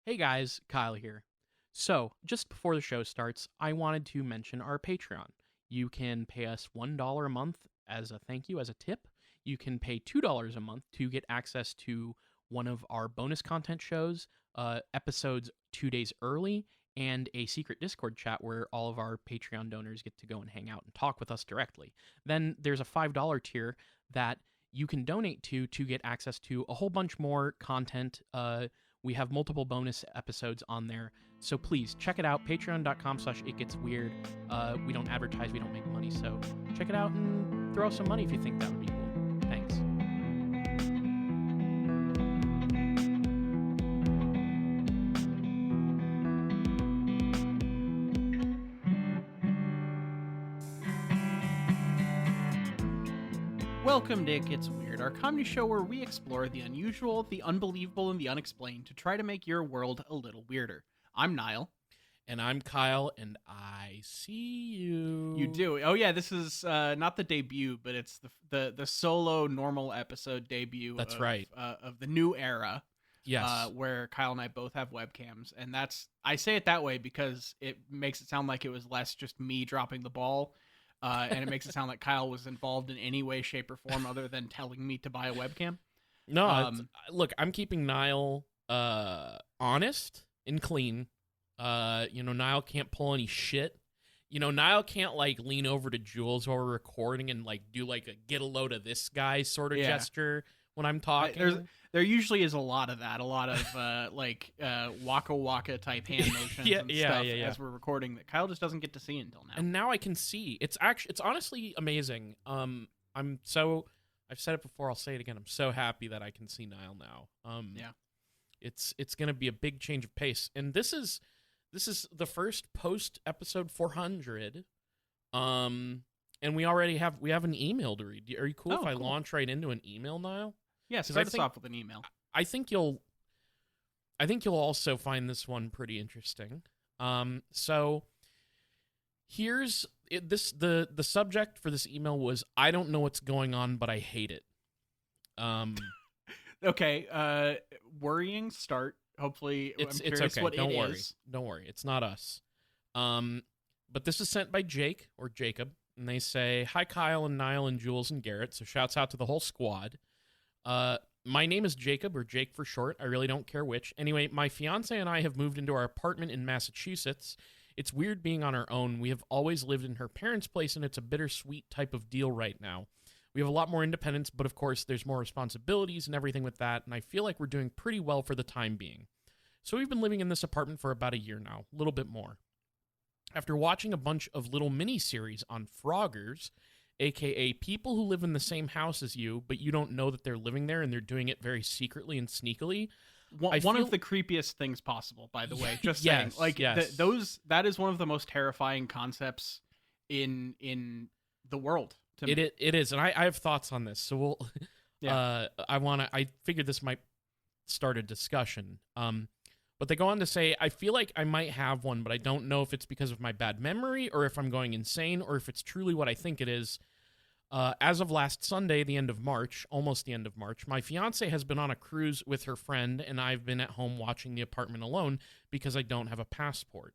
Hey guys, Kyle here. So, just before the show starts, I wanted to mention our Patreon. You can pay us $1 a month as a thank you, as a tip. You can pay $2 a month to get access to one of our bonus content shows, episodes 2 days early, and a secret Discord chat where all of our Patreon donors get to go and hang out and talk with us directly. Then there's a $5 tier that you can donate to get access to a whole bunch more content. We have multiple bonus episodes on there. So please check it out. Patreon.com/itgetsweird. We don't advertise, we don't make money. So check it out and throw some money if you think that would be cool. Thanks. Welcome to It Gets Weird, our comedy show where we explore the unusual, the unbelievable, and the unexplained to try to make your world a little weirder. I'm Niall. And I'm Kyle, and I see you. You do. Oh yeah, this is not the debut, but it's the solo normal episode debut. That's right. Of the new era. Yes. Where Kyle and I both have webcams, and I say it that way because it makes it sound like it was less just me dropping the ball. And it makes it sound like Kyle was involved in any way, shape, or form other than telling me to buy a webcam. No, look, I'm keeping Niall honest and clean. Niall can't pull any shit. Niall can't lean over to Jules while we're recording and do a get a load of this guy sort of gesture when I'm talking. There usually is a lot of that, a lot of waka waka type hand motions and stuff as we're recording that Kyle just doesn't get to see until now. And now I can see. It's honestly amazing. I've said it before, I'll say it again. I'm so happy that I can see Niall now. It's going to be a big change of pace. And this is the first post episode 400. And we already have an email to read. Are you cool if I launch right into an email, Niall? Yeah, start us off with an email. I think you'll also find this one pretty interesting. So here's the subject for this email was, I don't know what's going on, but I hate it. Okay, worrying start. Hopefully, it's okay. What don't worry. Don't worry. It's not us. But this is sent by Jake or Jacob, and they say, "Hi, Kyle and Niall and Jules and Garrett." So shouts out to the whole squad. My name is Jacob, or Jake for short. I really don't care which. Anyway, my fiance and I have moved into our apartment in Massachusetts. It's weird being on our own. We have always lived in her parents' place, and it's a bittersweet type of deal right now. We have a lot more independence, but of course there's more responsibilities and everything with that, and I feel like we're doing pretty well for the time being. So we've been living in this apartment for about a year now, a little bit more. After watching a bunch of little mini-series on Froggers, aka people who live in the same house as you, but you don't know that they're living there and they're doing it very secretly and sneakily. One of the creepiest things possible, by the way. Just saying, that is one of the most terrifying concepts in the world. It is, and I have thoughts on this. So we'll. Yeah. I figured this might start a discussion. But they go on to say, I feel like I might have one, but I don't know if it's because of my bad memory or if I'm going insane or if it's truly what I think it is. As of last Sunday, almost the end of March, my fiance has been on a cruise with her friend, and I've been at home watching the apartment alone because I don't have a passport.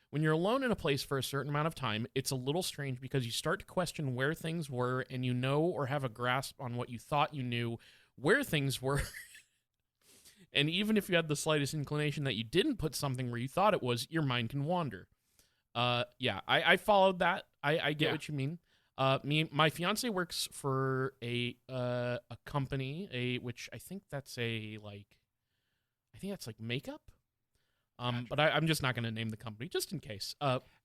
When you're alone in a place for a certain amount of time, it's a little strange because you start to question where things were, and you know or have a grasp on what you thought you knew where things were. And even if you had the slightest inclination that you didn't put something where you thought it was, your mind can wander. I followed that. I get what you mean. My fiance works for a company, which I think that's makeup. Gotcha. But I'm just not going to name the company just in case.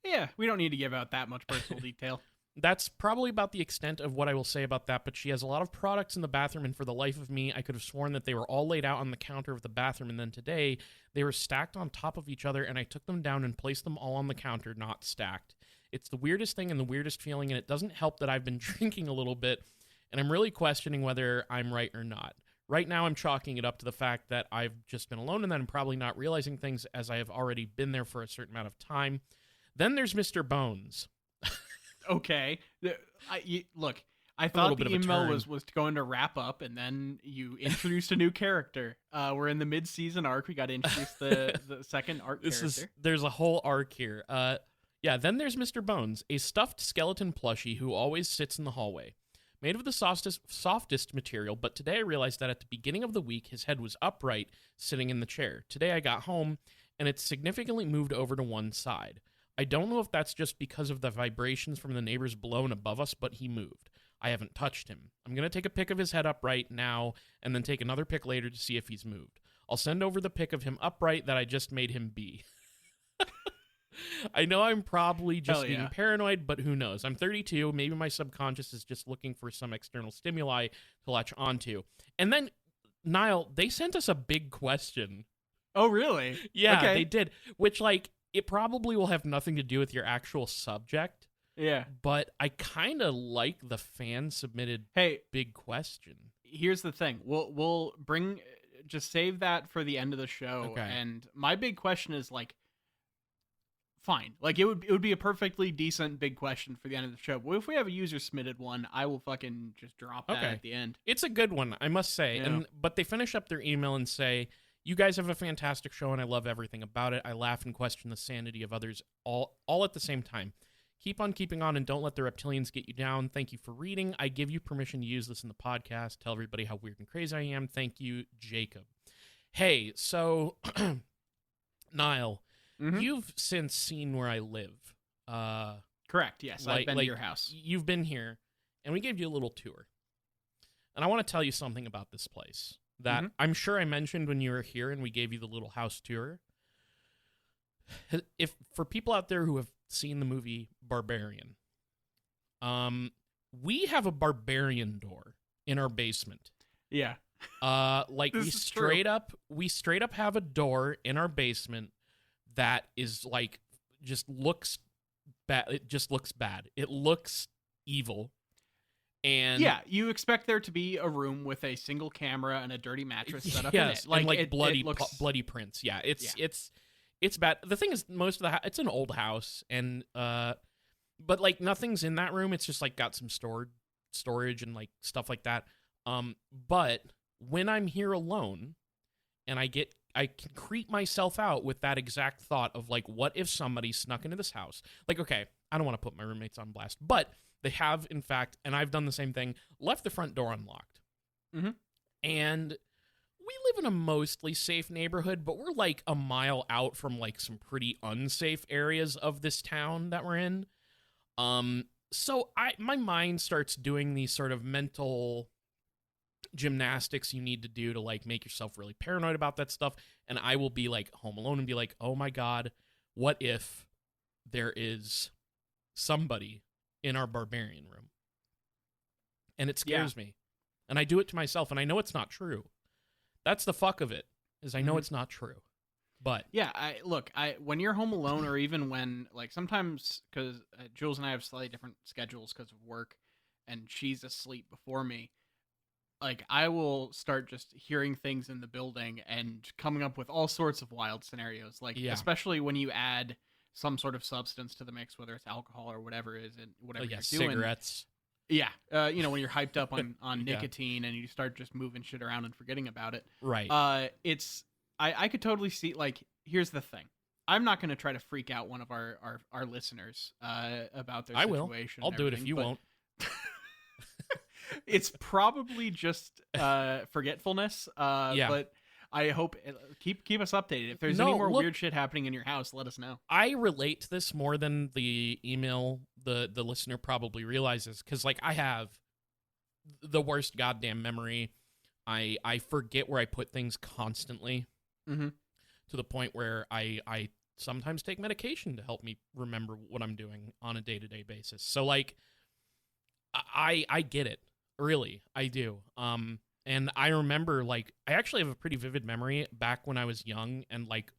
Yeah, we don't need to give out that much personal detail. That's probably about the extent of what I will say about that, but she has a lot of products in the bathroom, and for the life of me, I could have sworn that they were all laid out on the counter of the bathroom, and then today, they were stacked on top of each other, and I took them down and placed them all on the counter, not stacked. It's the weirdest thing and the weirdest feeling, and it doesn't help that I've been drinking a little bit, and I'm really questioning whether I'm right or not. Right now, I'm chalking it up to the fact that I've just been alone, and that I'm probably not realizing things as I have already been there for a certain amount of time. Then there's Mr. Bones. Okay. Look, I thought the email was going to wrap up, and then you introduced a new character. We're in the mid-season arc. We got to introduce the second arc character. There's a whole arc here. Yeah, then there's Mr. Bones, a stuffed skeleton plushie who always sits in the hallway. Made of the softest material, but today I realized that at the beginning of the week, his head was upright, sitting in the chair. Today I got home, and it's significantly moved over to one side. I don't know if that's just because of the vibrations from the neighbors below and above us, but he moved. I haven't touched him. I'm going to take a pic of his head upright now, and then take another pic later to see if he's moved. I'll send over the pic of him upright that I just made him be. I know I'm probably just being paranoid, but who knows? I'm 32. Maybe my subconscious is just looking for some external stimuli to latch onto. And then, Niall, they sent us a big question. Oh, really? Yeah, okay. They did. Which, like, it probably will have nothing to do with your actual subject. Yeah. But I kind of like the fan-submitted big question. Here's the thing. We'll bring... Just save that for the end of the show. Okay. And my big question is, like, fine. Like, it would be a perfectly decent big question for the end of the show. But if we have a user submitted one, I will fucking just drop that at the end. It's a good one, I must say. Yeah. But they finish up their email and say, you guys have a fantastic show and I love everything about it. I laugh and question the sanity of others all at the same time. Keep on keeping on and don't let the reptilians get you down. Thank you for reading. I give you permission to use this in the podcast. Tell everybody how weird and crazy I am. Thank you, Jacob. Hey, so, Niall, you've since seen where I live. Correct, yes. I've been to your house. You've been here, and we gave you a little tour. And I want to tell you something about this place that I'm sure I mentioned when you were here and we gave you the little house tour. If for people out there who have seen the movie Barbarian, we have a barbarian door in our basement. Yeah. Like we straight up have a door in our basement that is like just looks bad. It just looks bad. It looks evil. And yeah, you expect there to be a room with a single camera and a dirty mattress set up in it. Like bloody prints. Yeah, it's bad. The thing is, most of the it's an old house, and but like nothing's in that room. It's just like got some storage and like stuff like that. But when I'm here alone, and I can creep myself out with that exact thought of like, what if somebody snuck into this house? Like, okay, I don't want to put my roommates on blast, but they have, in fact, and I've done the same thing, left the front door unlocked. And we live in a mostly safe neighborhood, but we're like a mile out from like some pretty unsafe areas of this town that we're in. So my mind starts doing these sort of mental gymnastics you need to do to like make yourself really paranoid about that stuff. And I will be like home alone and be like, oh my God, what if there is somebody in our barbarian room? And it scares me. And I do it to myself, and I know it's not true. That's the fuck of it, is I know it's not true. But yeah, when you're home alone, or even when, like, sometimes, because Jules and I have slightly different schedules because of work, and she's asleep before me, like, I will start just hearing things in the building and coming up with all sorts of wild scenarios. Like, especially when you add some sort of substance to the mix, whether it's alcohol or whatever it is, and whatever you're doing. Cigarettes. Yeah, when you're hyped up on nicotine and you start just moving shit around and forgetting about it. Right. I could totally see, like, here's the thing. I'm not going to try to freak out one of our listeners about their situation. I'll do it if you won't. It's probably just forgetfulness. But I hope keep us updated. If there's any more weird shit happening in your house, let us know. I relate to this more than the email the listener probably realizes, because like I have the worst goddamn memory. I forget where I put things constantly, to the point where I sometimes take medication to help me remember what I'm doing on a day-to-day basis. So like I get it, really, I do. And I remember, like, I actually have a pretty vivid memory back when I was young and, like,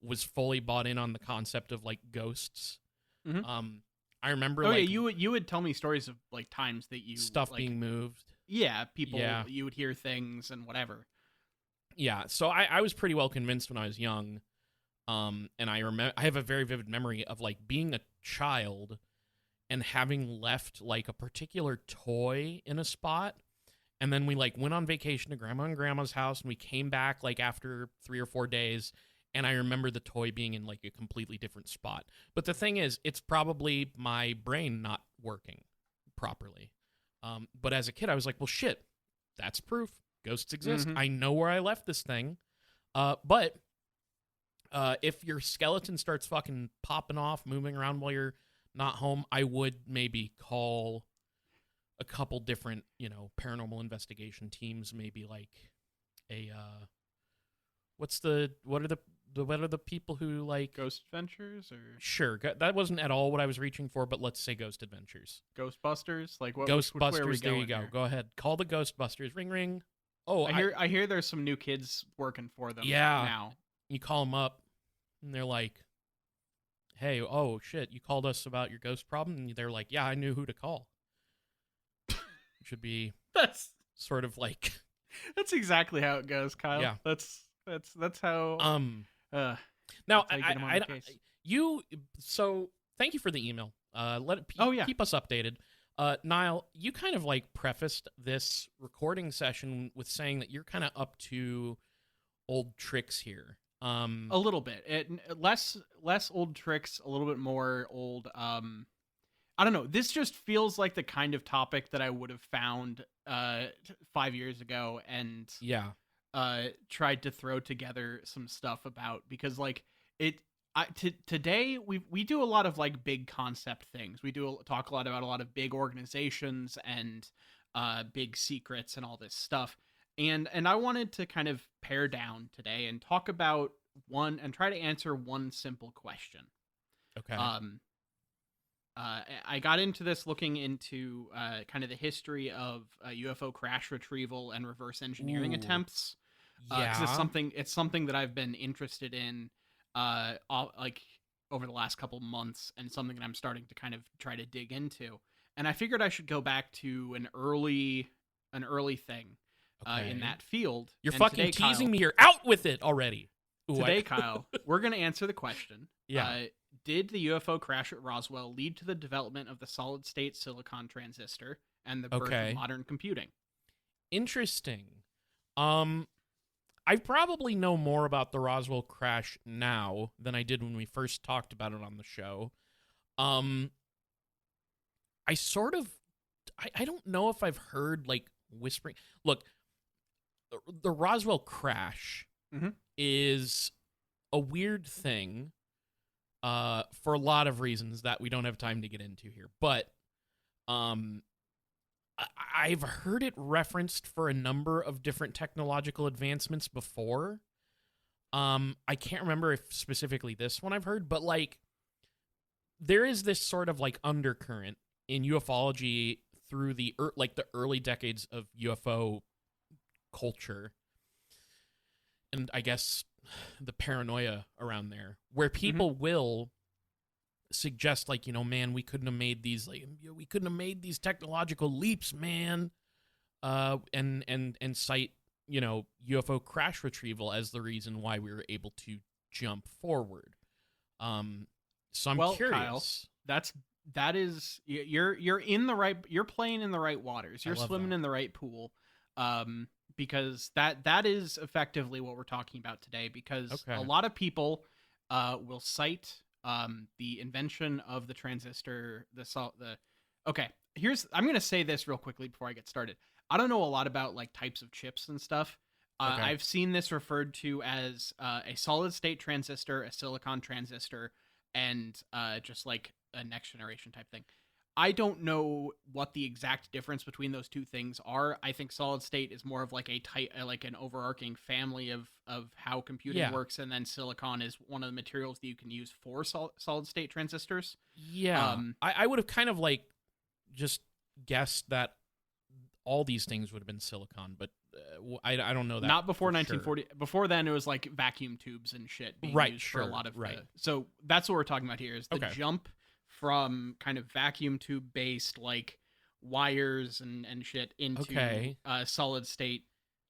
was fully bought in on the concept of, like, ghosts. I remember, you would tell me stories of, like, times that you... Stuff like, being moved. Yeah, people, you would hear things and whatever. Yeah, so I was pretty well convinced when I was young. And I have a very vivid memory of, like, being a child and having left like a particular toy in a spot. And then we like went on vacation to grandma and grandma's house, and we came back like after 3 or 4 days. And I remember the toy being in like a completely different spot. But the thing is, it's probably my brain not working properly. But as a kid, I was like, well, shit, that's proof. Ghosts exist. Mhm. I know where I left this thing. But if your skeleton starts fucking popping off, moving around while you're not home, I would maybe call a couple different, paranormal investigation teams, maybe like a what are the people who like Ghost Adventures or Sure, that wasn't at all what I was reaching for, but let's say Ghost Adventures. Ghostbusters? Like what? Ghostbusters, which way are we there you going go. here? Go ahead. Call the Ghostbusters. Ring ring. Oh, I hear there's some new kids working for them Yeah. now. You call them up and they're like, "Hey, oh shit, you called us about your ghost problem?" And they're like, "Yeah, I knew who to call." It should be That's sort of like exactly how it goes, Kyle. Yeah. That's how now that's how you get 'em on the case. so thank you for the email. Yeah. Keep us updated. Niall, you kind of like prefaced this recording session with saying that you're kind of up to old tricks here. A little bit. Less old tricks, a little bit more old. I don't know. This just feels like the kind of topic that I would have found 5 years ago and yeah. tried to throw together some stuff about, because like today we do a lot of like big concept things. We talk a lot about a lot of big organizations and big secrets and all this stuff. And I wanted to kind of pare down today and talk about one and try to answer one simple question. Okay. I got into this looking into kind of the history of UFO crash retrieval and reverse engineering Ooh. attempts. Yeah. 'Cause it's something that I've been interested in like over the last couple months, and something that I'm starting to kind of try to dig into. And I figured I should go back to an early thing in that field. You're And fucking today, teasing Kyle, me here. Out with it already. Ooh, Today, Kyle, we're going to answer the question. Yeah. Did the UFO crash at Roswell lead to the development of the solid-state silicon transistor and the birth of modern computing? Interesting. I probably know more about the Roswell crash now than I did when we first talked about it on the show. I don't know if I've heard like whispering. Look, the Roswell crash is a weird thing for a lot of reasons that we don't have time to get into here. But I've heard it referenced for a number of different technological advancements before. I can't remember if specifically this one I've heard, but like there is this sort of like undercurrent in ufology through the early decades of UFO culture, and I guess the paranoia around there, where people will suggest like, man, we couldn't have made these technological leaps, man, and cite UFO crash retrieval as the reason why we were able to jump forward. So I'm curious. Kyle, that is you're in the right, you're playing in the right waters, you're swimming in the right pool, because that is effectively what we're talking about today, because a lot of people will cite the invention of the transistor, I'm going to say this real quickly before I get started. I don't know a lot about like types of chips and stuff. I've seen this referred to as a solid state transistor, a silicon transistor, and just like a next generation type thing. I don't know what the exact difference between those two things are. I think solid state is more of like like an overarching family of how computing works, and then silicon is one of the materials that you can use for solid state transistors. Yeah, I would have kind of like just guessed that all these things would have been silicon, but I don't know that. Not before 1940. Sure. Before then, it was like vacuum tubes and shit being used for a lot of. So that's what we're talking about here, is the jump from kind of vacuum tube based like wires and shit into solid state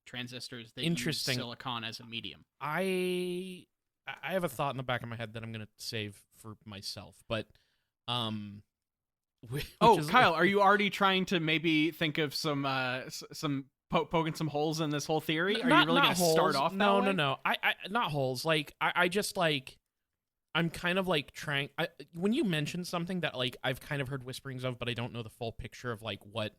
transistors that use silicon as a medium. I have a thought in the back of my head that I'm going to save for myself, but Oh, is, Kyle, are you already trying to maybe think of some poking some holes in this whole theory? Are you really going to start off that way? No. I not holes. Like I just like I'm kind of like trying. When you mention something that like I've kind of heard whisperings of, but I don't know the full picture of like what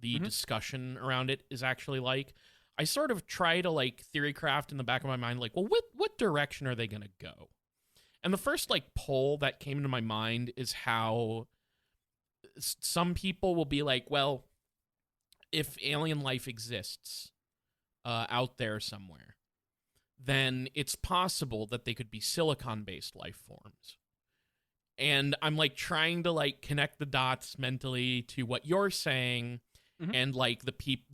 the discussion around it is actually like. I sort of try to like theory craft in the back of my mind, like, well, what direction are they going to go? And the first like poll that came into my mind is how some people will be like, well, if alien life exists out there somewhere, then it's possible that they could be silicon-based life forms. And I'm like trying to like connect the dots mentally to what you're saying and like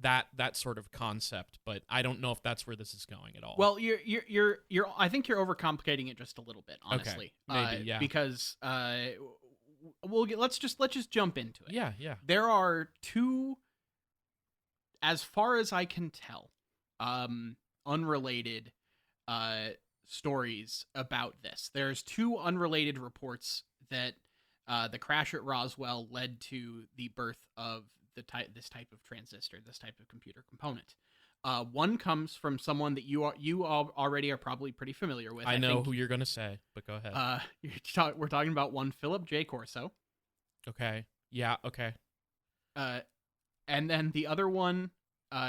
that sort of concept, but I don't know if that's where this is going at all. Well, you're I think you're overcomplicating it just a little bit, honestly. Okay. Maybe, yeah. Because let's just jump into it. Yeah. There are two, as far as I can tell, unrelated stories about this. There's two unrelated reports that the crash at Roswell led to the birth of this type of transistor, this type of computer component. One comes from someone that you already are probably pretty familiar with. I know who you're going to say, but go ahead. We're talking about one Philip J. Corso. Okay. Yeah. Okay. And then the other one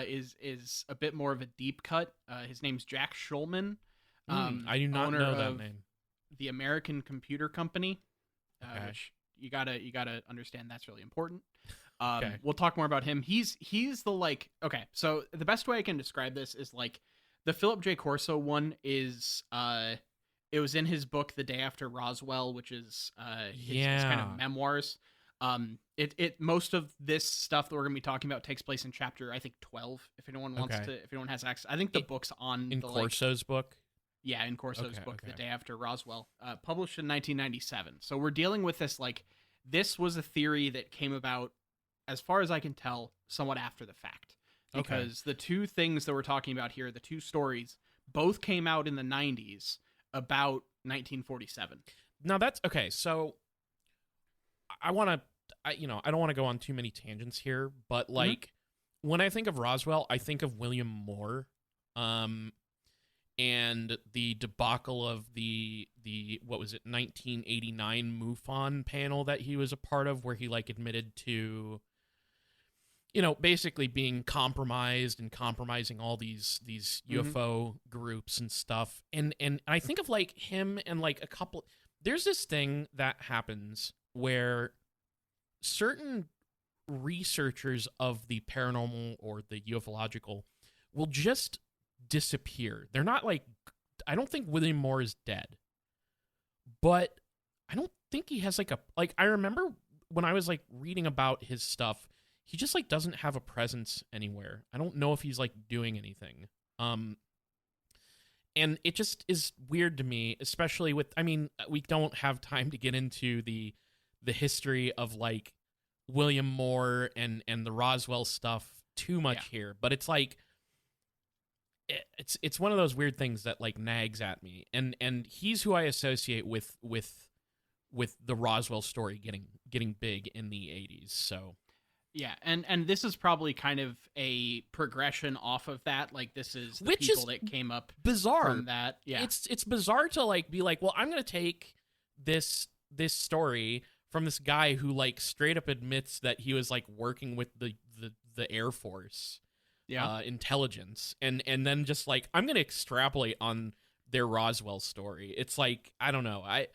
is a bit more of a deep cut. His name's Jack Schulman. I do not know that name. The American Computer Company. Okay. Which you gotta understand that's really important. Okay. We'll talk more about him. He's the like, okay, so the best way I can describe this is like the Philip J. Corso one is it was in his book The Day After Roswell, which is his kind of memoirs. Most of this stuff that we're gonna be talking about takes place in chapter, I think, 12. If anyone wants to, if anyone has access, I think the book's on in Corso's book. Yeah, in Corso's book, The Day After Roswell, published in 1997. So we're dealing with this like this was a theory that came about, as far as I can tell, somewhat after the fact. Because the two things that we're talking about here, the two stories, both came out in the 90s, about 1947. Now that's okay. So I don't want to go on too many tangents here, but like when I think of Roswell, I think of William Moore, and the debacle of the what was it, 1989 MUFON panel that he was a part of, where he like admitted to, basically being compromised and compromising all these UFO groups and stuff. And I think of like him and like a couple. There's this thing that happens where certain researchers of the paranormal or the ufological will just disappear. They're not like, I don't think William Moore is dead, but I don't think he has like I remember when I was like reading about his stuff, he just like doesn't have a presence anywhere. I don't know if he's like doing anything. And it just is weird to me, especially with, we don't have time to get into the history of like William Moore and the Roswell stuff too much here, but it's like, it's one of those weird things that like nags at me, and he's who I associate with the Roswell story getting big in the 80s. So yeah, and this is probably kind of a progression off of that. Like this is the which people is that came up bizarre from that. Yeah, it's bizarre to like be like, well, I'm gonna take this story from this guy who like straight up admits that he was like working with the Air Force. Intelligence, and then just like I'm gonna extrapolate on their Roswell story. It's like, I don't know. I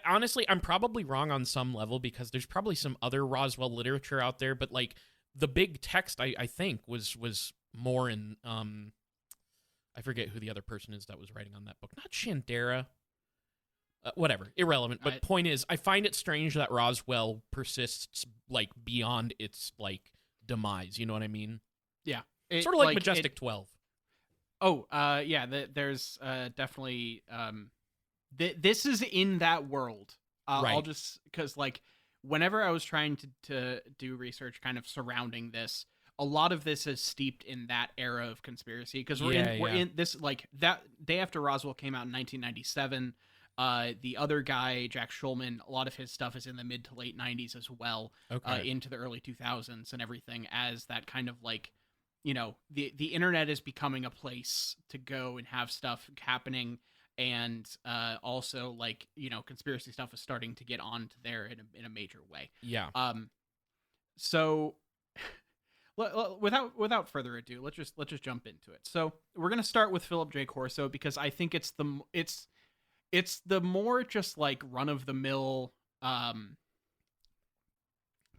honestly, I'm probably wrong on some level, because there's probably some other Roswell literature out there, but like the big text I think was more in I forget who the other person is that was writing on that book. Not Shandera. Whatever, irrelevant. But point is, I find it strange that Roswell persists like beyond its like demise. You know what I mean? Yeah. Sort of like Majestic 12. Oh, yeah. There's definitely this is in that world. Right. I'll just, because like whenever I was trying to do research kind of surrounding this, a lot of this is steeped in that era of conspiracy, because we're in this, like, that Day After Roswell came out in 1997. The other guy, Jack Schulman, a lot of his stuff is in the mid to late 90s as well, into the early 2000s and everything, as that kind of like, you know, the internet is becoming a place to go and have stuff happening. And also, like, you know, conspiracy stuff is starting to get onto there in a major way. Yeah. So without further ado, let's just jump into it. So we're gonna start with Philip J. Corso because I think it's the more just like run of the mill.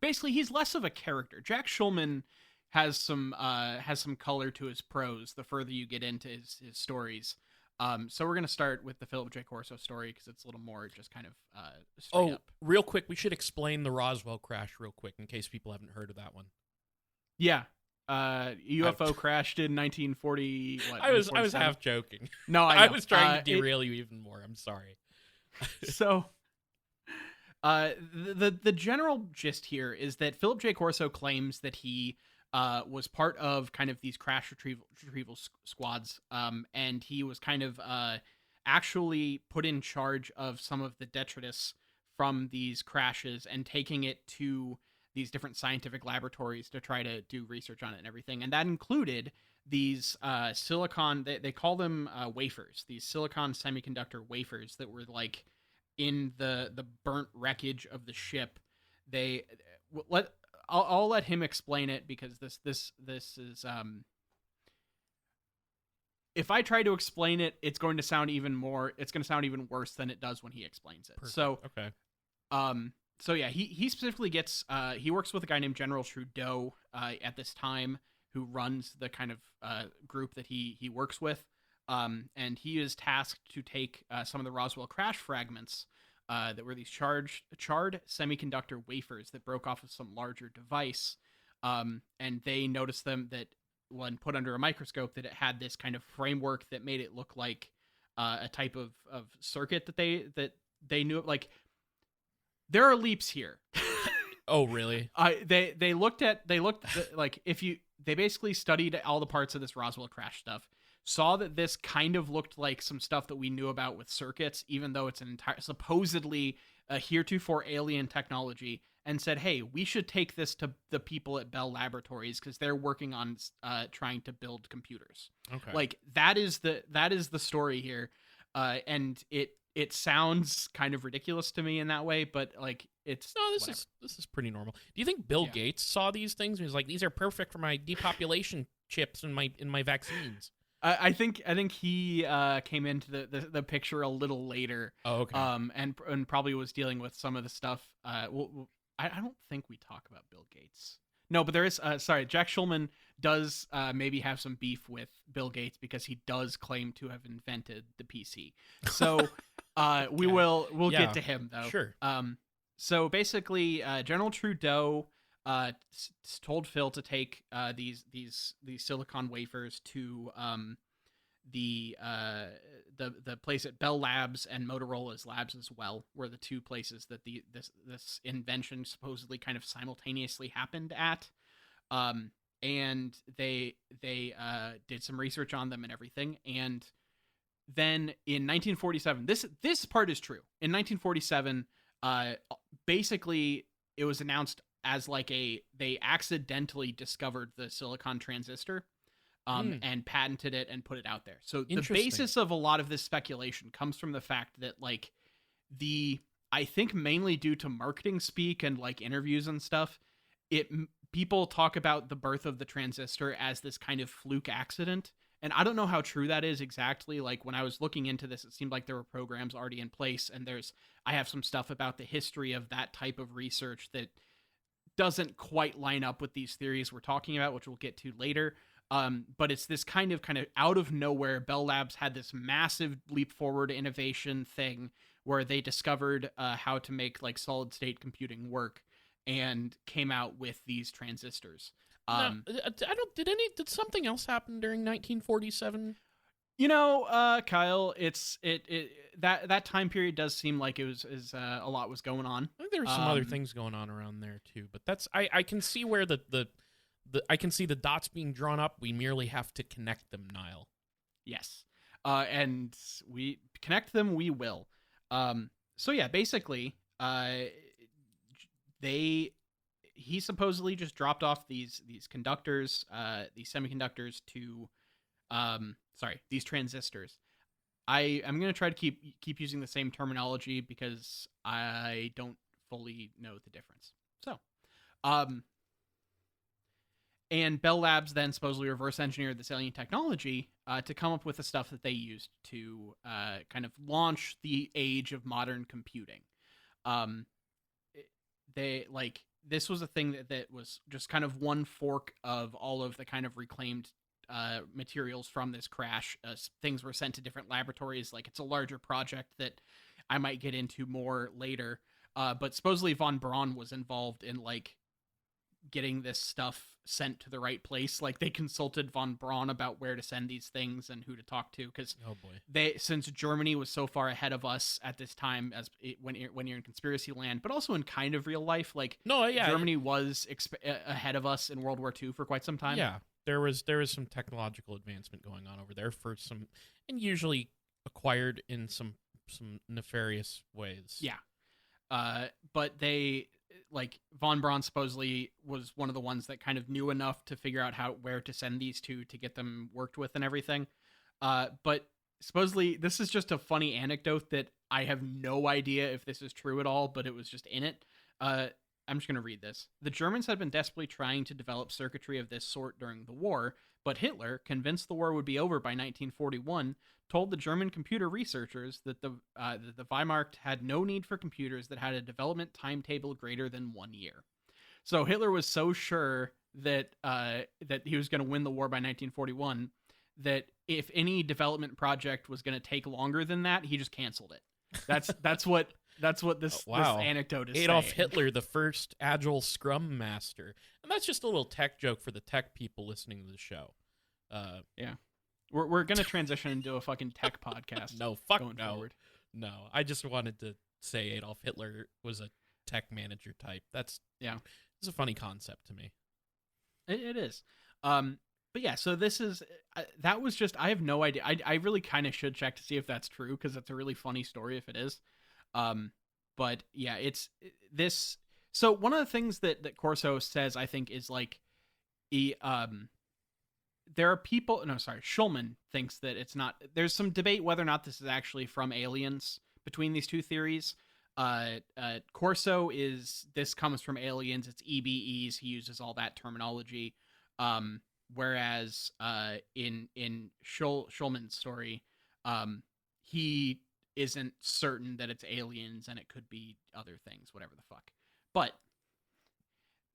Basically, he's less of a character. Jack Schulman has some color to his prose the further you get into his stories. So we're going to start with the Philip J. Corso story because it's a little more just kind of straight up. Real quick, we should explain the Roswell crash real quick in case people haven't heard of that one. Yeah. UFO crashed in 1940. What, I was half joking. No, I was trying to derail you even more. I'm sorry. So the general gist here is that Philip J. Corso claims that he was part of kind of these crash retrieval squads, and he was kind of actually put in charge of some of the detritus from these crashes and taking it to these different scientific laboratories to try to do research on it and everything. And that included these silicon, they call them wafers, these silicon semiconductor wafers that were like in the burnt wreckage of the ship. I'll let him explain it because this is if I try to explain it, it's going to sound even worse than it does when he explains it. Perfect. So okay. So yeah, he specifically gets he works with a guy named General Trudeau at this time, who runs the kind of group that he works with, and he is tasked to take some of the Roswell crash fragments that were these charred semiconductor wafers that broke off of some larger device, and they noticed them that when put under a microscope that it had this kind of framework that made it look like a type of circuit that they knew. Like, there are leaps here. Oh, really? They basically studied all the parts of this Roswell crash stuff, saw that this kind of looked like some stuff that we knew about with circuits, even though it's supposedly a heretofore alien technology, and said, hey, we should take this to the people at Bell Laboratories because they're working on trying to build computers. Okay. Like, that is the story here. And it sounds kind of ridiculous to me in that way, but like, this is pretty normal. Do you think Bill Gates saw these things and was like, these are perfect for my depopulation chips in my vaccines? I think he came into the picture a little later. Oh, okay. And probably was dealing with some of the stuff. I don't think we talk about Bill Gates. No, but there is. Jack Schulman does maybe have some beef with Bill Gates because he does claim to have invented the PC. So we'll get to him though. Sure. So basically, General Trudeau told Phil to take these silicon wafers to the place at Bell Labs and Motorola's labs as well, were the two places that this invention supposedly kind of simultaneously happened at. And they did some research on them and everything. And then in 1947, this part is true. In 1947, basically it was announced as like they accidentally discovered the silicon transistor, and patented it and put it out there. So the basis of a lot of this speculation comes from the fact that like I think mainly due to marketing speak and like interviews and stuff, people talk about the birth of the transistor as this kind of fluke accident. And I don't know how true that is exactly. Like, when I was looking into this, it seemed like there were programs already in place, and I have some stuff about the history of that type of research that doesn't quite line up with these theories we're talking about, which we'll get to later. But it's this kind of out of nowhere, Bell Labs had this massive leap forward innovation thing where they discovered how to make like solid state computing work and came out with these transistors. Did something else happen during 1947? You know, Kyle, that time period does seem like it was a lot was going on. I think there were some other things going on around there too, but that's I can see where I can see the dots being drawn up. We merely have to connect them, Niall. Yes, and we connect them. We will. So yeah, basically, he supposedly just dropped off these conductors, these semiconductors to, these transistors. I'm gonna try to keep using the same terminology because I don't fully know the difference. So, um, and Bell Labs then supposedly reverse engineered this alien technology to come up with the stuff that they used to kind of launch the age of modern computing. Um, they like this was a thing that was just kind of one fork of all of the kind of reclaimed materials from this crash. Things were sent to different laboratories. Like, it's a larger project that I might get into more later. But supposedly von Braun was involved in like getting this stuff sent to the right place. Like, they consulted von Braun about where to send these things and who to talk to, because since Germany was so far ahead of us at this time, when you're in conspiracy land, but also in kind of real life, like, Germany was ahead of us in World War II for quite some time. Yeah, there was some technological advancement going on over there for some, and usually acquired in some nefarious ways. Yeah, but they, like, von Braun supposedly was one of the ones that kind of knew enough to figure out where to send these to get them worked with and everything. But supposedly this is just a funny anecdote that I have no idea if this is true at all, but it was just in it. I'm just going to read this. The Germans had been desperately trying to develop circuitry of this sort during the war, but Hitler, convinced the war would be over by 1941, told the German computer researchers that the Wehrmacht had no need for computers that had a development timetable greater than 1 year. So Hitler was so sure that that he was going to win the war by 1941 that if any development project was going to take longer than that, he just canceled it. That's what this anecdote is Adolf saying. Hitler, the first agile scrum master. And that's just a little tech joke for the tech people listening to the show. Yeah. We're going to transition into a fucking tech podcast. No, forward. No, I just wanted to say Adolf Hitler was a tech manager type. It's a funny concept to me. It is. But yeah, so this is, that was just, I have no idea. I really kind of should check to see if that's true, because it's a really funny story if it is. But yeah, it's this. So one of the things that Corso says, I think, is like, there are people, Schulman thinks that it's not, there's some debate whether or not this is actually from aliens between these two theories. Corso this comes from aliens, it's EBEs, he uses all that terminology. Whereas in Schulman's story, he isn't certain that it's aliens and it could be other things, whatever the fuck. But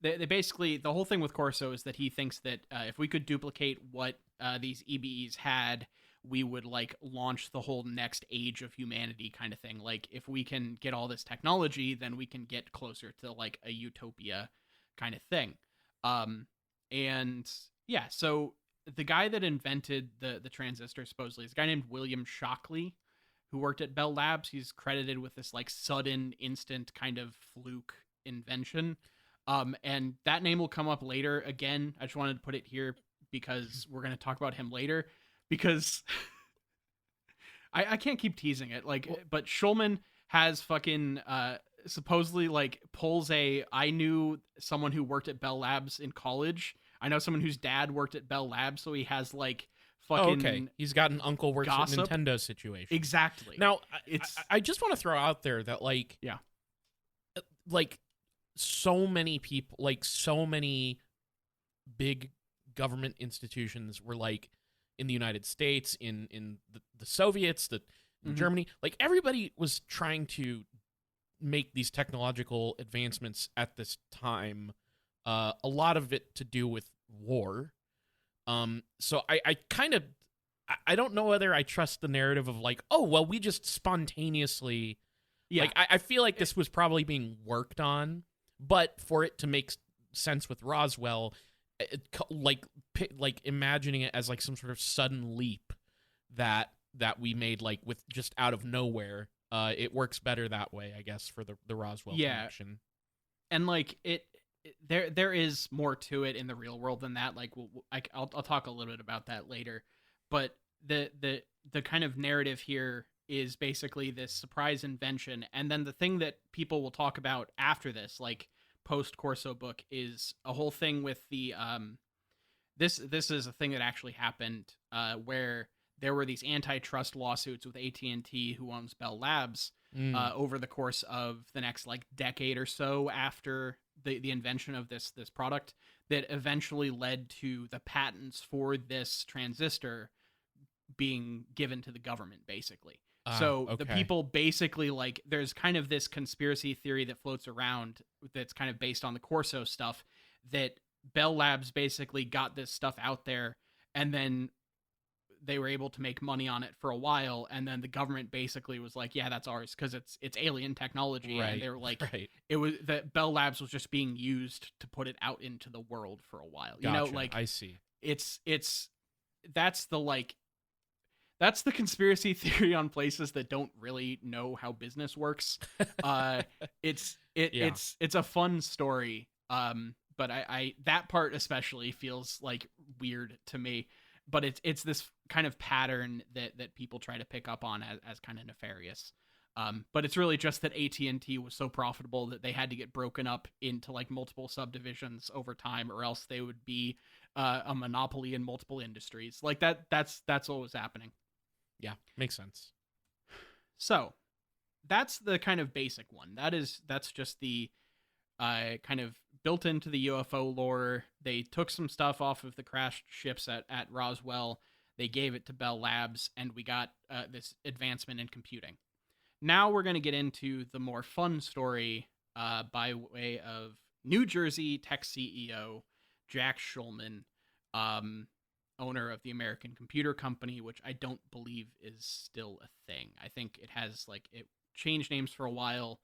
they basically, the whole thing with Corso is that he thinks that if we could duplicate what these EBEs had, we would like launch the whole next age of humanity kind of thing. Like, if we can get all this technology, then we can get closer to like a utopia kind of thing. And yeah, so the guy that invented the transistor supposedly is a guy named William Shockley, who worked at Bell Labs. He's credited with this like sudden, instant kind of fluke invention. And that name will come up later. Again, I just wanted to put it here because we're going to talk about him later, because I can't keep teasing it. Like, but Schulman has fucking, supposedly like pulls I knew someone who worked at Bell Labs in college. I know someone whose dad worked at Bell Labs. So he has like fucking, okay. He's got an uncle works gossip. at Nintendo situation. Exactly. Now, I just want to throw out there that like so many people, like so many big government institutions were like in the United States, in the Soviets, in Germany, like everybody was trying to make these technological advancements at this time. A lot of it to do with war. So I kind of, I don't know whether I trust the narrative of like, oh, well, we just spontaneously, like, I feel like this was probably being worked on, but for it to make sense with Roswell, like imagining it as like some sort of sudden leap that we made, like with just out of nowhere, it works better that way, I guess, for the Roswell connection. And like there is more to it in the real world than that. Like I'll talk a little bit about that later, but the kind of narrative here is basically this surprise invention. And then the thing that people will talk about after this, like post Corso book, is a whole thing with the this is a thing that actually happened where there were these antitrust lawsuits with AT&T, who owns Bell Labs, over the course of the next like decade or so after the invention of this product, that eventually led to the patents for this transistor being given to the government, basically. So the people basically, like, there's kind of this conspiracy theory that floats around that's kind of based on the Corso stuff, that Bell Labs basically got this stuff out there, and then they were able to make money on it for a while, and then the government basically was like, yeah, that's ours, because it's alien technology. Right. And they were like, it was that Bell Labs was just being used to put it out into the world for a while. Gotcha. You know, like, I see. That's the conspiracy theory on places that don't really know how business works. It's a fun story. But I that part especially feels like weird to me. But it's this kind of pattern that people try to pick up on as kind of nefarious. But it's really just that AT&T was so profitable that they had to get broken up into like multiple subdivisions over time, or else they would be a monopoly in multiple industries. Like that's what was happening. Yeah, makes sense. So that's the kind of basic one. That's just the kind of built into the UFO lore. They took some stuff off of the crashed ships at Roswell. They gave it to Bell Labs, and we got this advancement in computing. Now we're going to get into the more fun story by way of New Jersey tech CEO Jack Schulman, owner of the American Computer Company, which I don't believe is still a thing. I think it changed names for a while,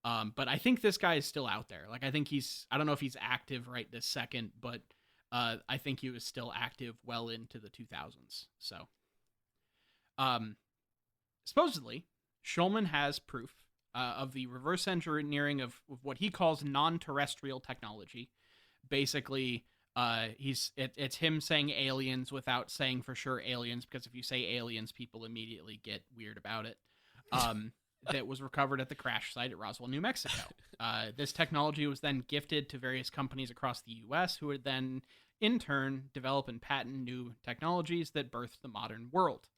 but I think this guy is still out there. Like, I don't know if he's active right this second, but I think he was still active well into the 2000s. So, supposedly, Schulman has proof of the reverse engineering of what he calls non-terrestrial technology. Basically, it's him saying aliens without saying for sure aliens, because if you say aliens, people immediately get weird about it. That was recovered at the crash site at Roswell, New Mexico. This technology was then gifted to various companies across the U.S., who would then, in turn, develop and patent new technologies that birthed the modern world.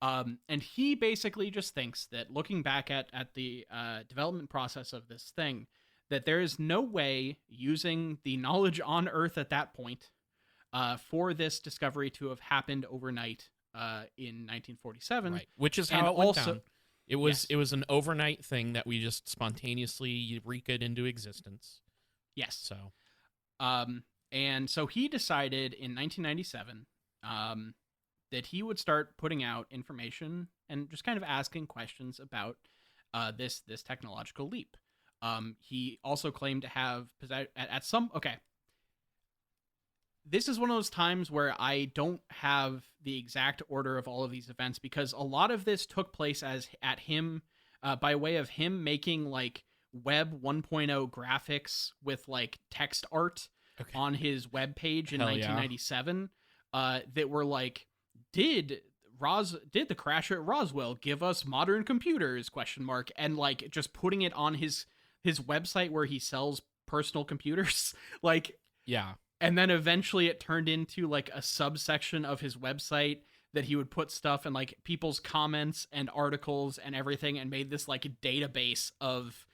And he basically just thinks that, looking back at the development process of this thing, that there is no way, using the knowledge on Earth at that point, for this discovery to have happened overnight in 1947. Right, which is how it went down. It was an overnight thing that we just spontaneously eurekaed into existence. Yes. So, and so he decided in 1997 that he would start putting out information and just kind of asking questions about this technological leap. He also claimed to have at some. Okay. This is one of those times where I don't have the exact order of all of these events, because a lot of this took place at him by way of him making like Web 1.0 graphics with like text art on his web page in 1997 that were like, did the crash at Roswell give us modern computers ? And like just putting it on his website where he sells personal computers. Like, yeah. And then eventually it turned into like a subsection of his website that he would put stuff and like people's comments and articles and everything, and made this like a database of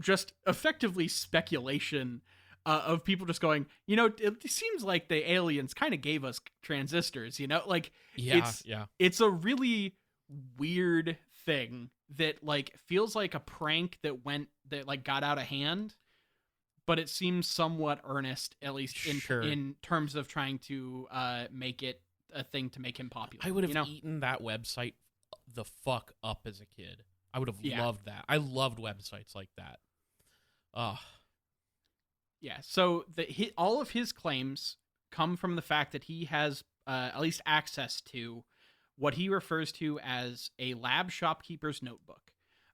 just effectively speculation of people just going, it seems like the aliens kind of gave us transistors, like it's a really weird thing that like feels like a prank that like got out of hand. But it seems somewhat earnest, at least in terms of trying to make it a thing to make him popular. I would have eaten that website the fuck up as a kid. I would have loved that. I loved websites like that. Yeah, so all of his claims come from the fact that he has at least access to what he refers to as a lab shopkeeper's notebook.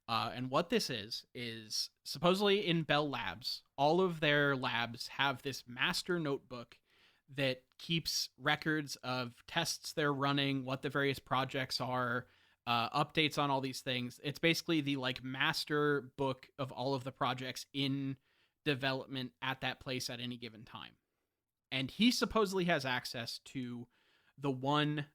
And what this is supposedly in Bell Labs, all of their labs have this master notebook that keeps records of tests they're running, what the various projects are, updates on all these things. It's basically the like master book of all of the projects in development at that place at any given time. And he supposedly has access to the one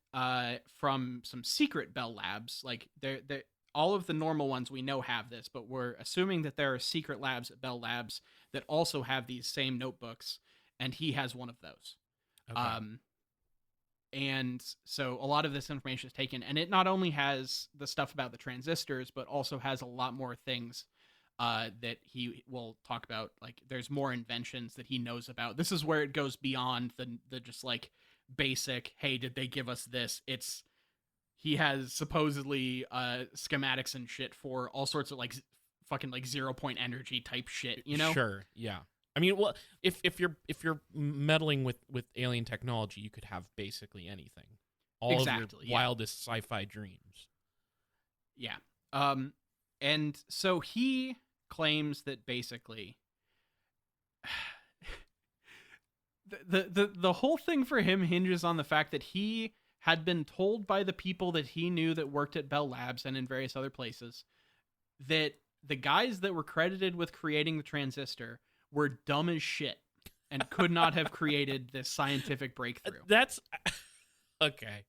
from some secret Bell Labs. Like they're all of the normal ones we know have this, but we're assuming that there are secret labs at Bell Labs that also have these same notebooks, and he has one of those. Okay. And so a lot of this information is taken, and it not only has the stuff about the transistors, but also has a lot more things that he will talk about. Like there's more inventions that he knows about. This is where it goes beyond the just like basic, hey, did they give us this? He has supposedly schematics and shit for all sorts of like fucking like 0-point energy type shit, you know? Sure, yeah. I mean, well, if you're meddling with alien technology, you could have basically anything. All of your wildest sci-fi dreams. Yeah. And so he claims that basically the whole thing for him hinges on the fact that he had been told by the people that he knew that worked at Bell Labs and in various other places that the guys that were credited with creating the transistor were dumb as shit and could not have created this scientific breakthrough. That's okay.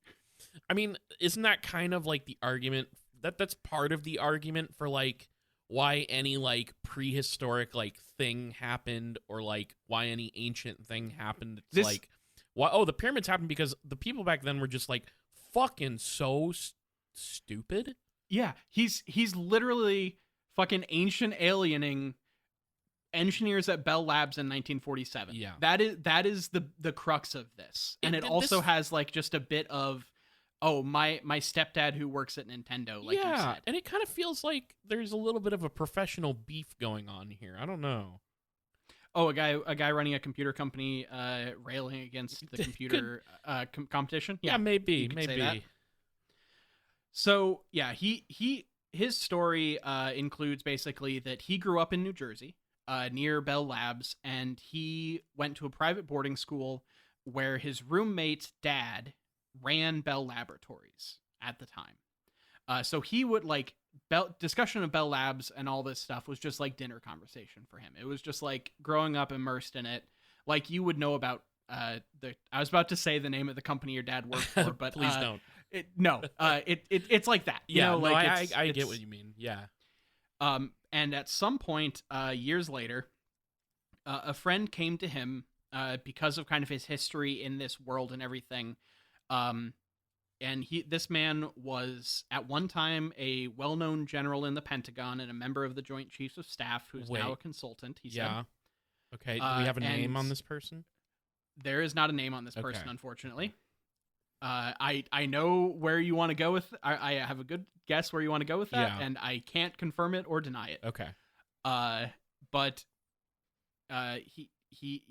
I mean, isn't that kind of like the argument that's part of the argument for like why any like prehistoric like thing happened, or like why any ancient thing happened? It's like, why? Oh, the pyramids happened because the people back then were just like fucking so stupid. Yeah, he's literally fucking ancient aliening engineers at Bell Labs in 1947. Yeah, that is the crux of this, and it also has like just a bit of, oh, my stepdad who works at Nintendo. Like, you said. And it kind of feels like there's a little bit of a professional beef going on here. I don't know. Oh, a guy running a computer company railing against the computer competition. Yeah, maybe. So yeah, his story includes basically that he grew up in New Jersey, near Bell Labs, and he went to a private boarding school where his roommate's dad ran Bell Laboratories at the time. So he would like discussion of Bell Labs and all this stuff was just like dinner conversation for him. It was just like growing up immersed in it. Like you would know about I was about to say the name of the company your dad worked for, but please don't. It's like that. Yeah, you know, like I get what you mean. Yeah. And at some point, years later, a friend came to him because of kind of his history in this world and everything. And this man was at one time a well-known general in the Pentagon and a member of the Joint Chiefs of Staff, who's now a consultant. He said. Okay. Do we have a name on this person? There is not a name on this person, unfortunately. I know where you want to go with. I have a good guess where you want to go with that, and I can't confirm it or deny it. Okay. But he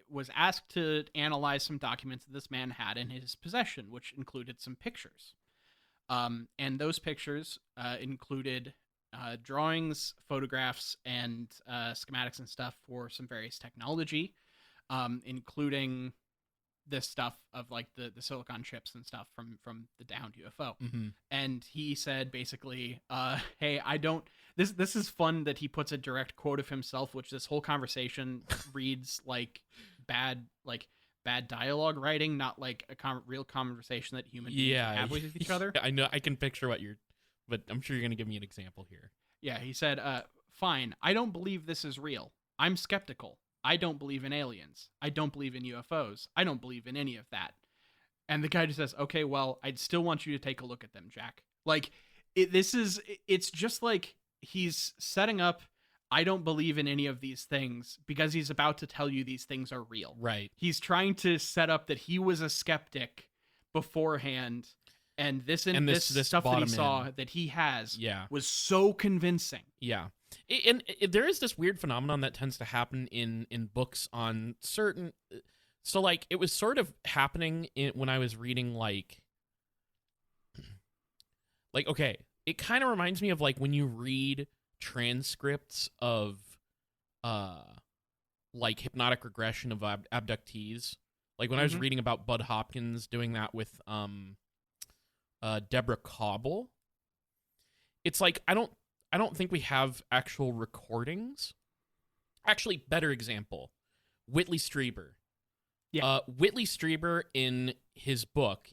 was asked to analyze some documents that this man had in his possession, which included some pictures. And those pictures included drawings, photographs, and schematics and stuff for some various technology, including this stuff of like the silicon chips and stuff from the downed UFO. Mm-hmm. And he said basically, hey, this is fun that he puts a direct quote of himself, which this whole conversation reads like bad dialogue writing, not like a real conversation that human beings have with each other. I know, I can picture but I'm sure you're going to give me an example here. Yeah, he said, fine, I don't believe this is real. I'm skeptical. I don't believe in aliens. I don't believe in UFOs. I don't believe in any of that. And the guy just says, okay, well, I'd still want you to take a look at them, Jack. Like, it's just like he's setting up, I don't believe in any of these things, because he's about to tell you these things are real. Right. He's trying to set up that he was a skeptic beforehand, and this stuff that he saw that he has was so convincing. Yeah. And there is this weird phenomenon that tends to happen in books on certain. So like it was sort of happening when I was reading like okay, it kind of reminds me of like when you read transcripts of like hypnotic regression of abductees. Like when I was reading about Bud Hopkins doing that with Deborah Cobble. It's like I don't think we have actual recordings. Actually, better example, Whitley Strieber. Yeah. Whitley Strieber in his book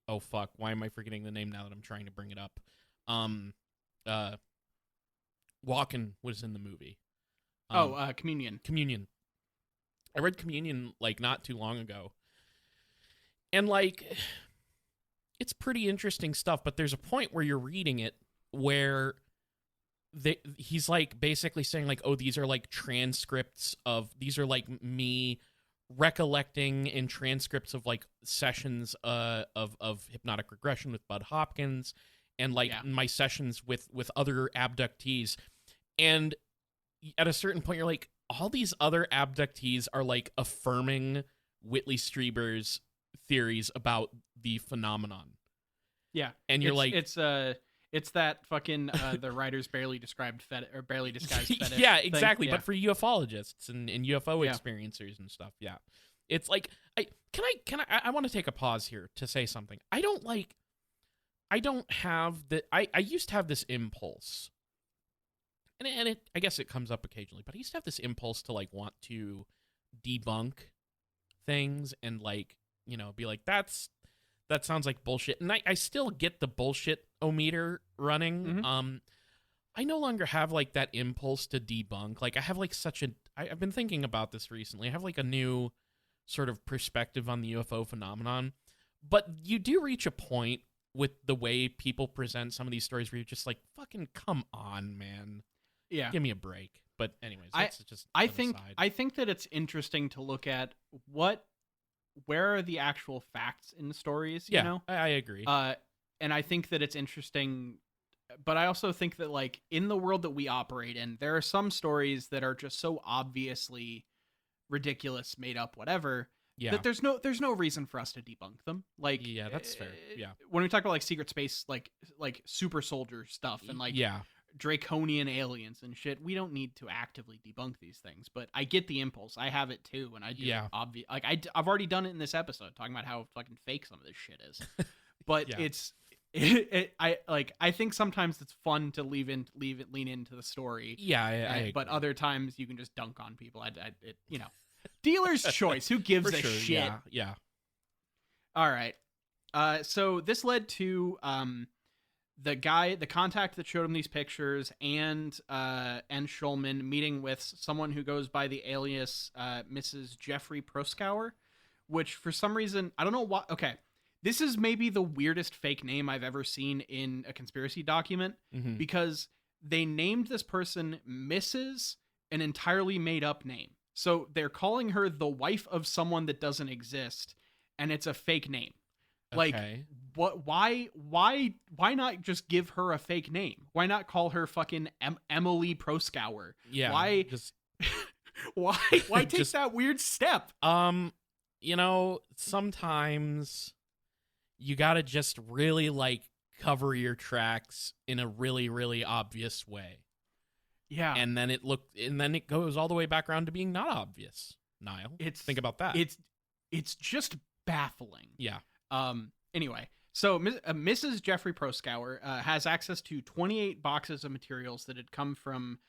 oh fuck, why am I forgetting the name now that I'm trying to bring it up? Walken was in the movie. Communion. Communion. I read Communion like not too long ago. And like it's pretty interesting stuff, but there's a point where you're reading it where he's like basically saying like, oh, these are like transcripts of, these are like me recollecting in transcripts of like sessions of hypnotic regression with Bud Hopkins and like my sessions with other abductees. And at a certain point you're like, all these other abductees are like affirming Whitley Strieber's theories about the phenomenon. Yeah. And you're it's that fucking the writer's barely described fetish or barely disguised fetish. Yeah, exactly. Thing. But for ufologists and UFO experiencers and stuff, yeah. It's like I want to take a pause here to say something. I used to have this impulse. And I guess it comes up occasionally, but I used to have this impulse to like want to debunk things and like, you know, be like, that sounds like bullshit. And I still get the bullshit-o-meter running. Mm-hmm. I no longer have like that impulse to debunk. Like I have like I've been thinking about this recently. I have like a new sort of perspective on the UFO phenomenon. But you do reach a point with the way people present some of these stories where you're just like, fucking come on, man. Yeah. Give me a break. But anyways, that's just I think that it's interesting to look at where are the actual facts in the stories, you know? I agree. And I think that it's interesting, but I also think that like in the world that we operate in, there are some stories that are just so obviously ridiculous, made up, whatever, that there's no reason for us to debunk them. Like, yeah, that's fair. Yeah. When we talk about like secret space, like super soldier stuff and like draconian aliens and shit, we don't need to actively debunk these things. But I get the impulse. I have it too, and I do. Like I've already done it in this episode, talking about how fucking fake some of this shit is. But I think sometimes it's fun to lean into the story. Yeah, but other times you can just dunk on people. You know, dealer's choice. Who gives a shit? Yeah. All right. So this led to the contact that showed him these pictures, and Shulman meeting with someone who goes by the alias Mrs. Jeffrey Proskauer, which for some reason I don't know why. Okay. This is maybe the weirdest fake name I've ever seen in a conspiracy document, because they named this person Mrs., an entirely made up name. So they're calling her the wife of someone that doesn't exist, and it's a fake name. Like, what? Why not just give her a fake name? Why not call her fucking Emily Proskauer? Yeah. Why? Why take that weird step? You know, sometimes you gotta just really like cover your tracks in a really, really obvious way. Yeah. And then it goes all the way back around to being not obvious. Niall, think about that. It's just baffling. Yeah. Anyway, so Mrs. Jeffrey Proskauer has access to 28 boxes of materials that had come from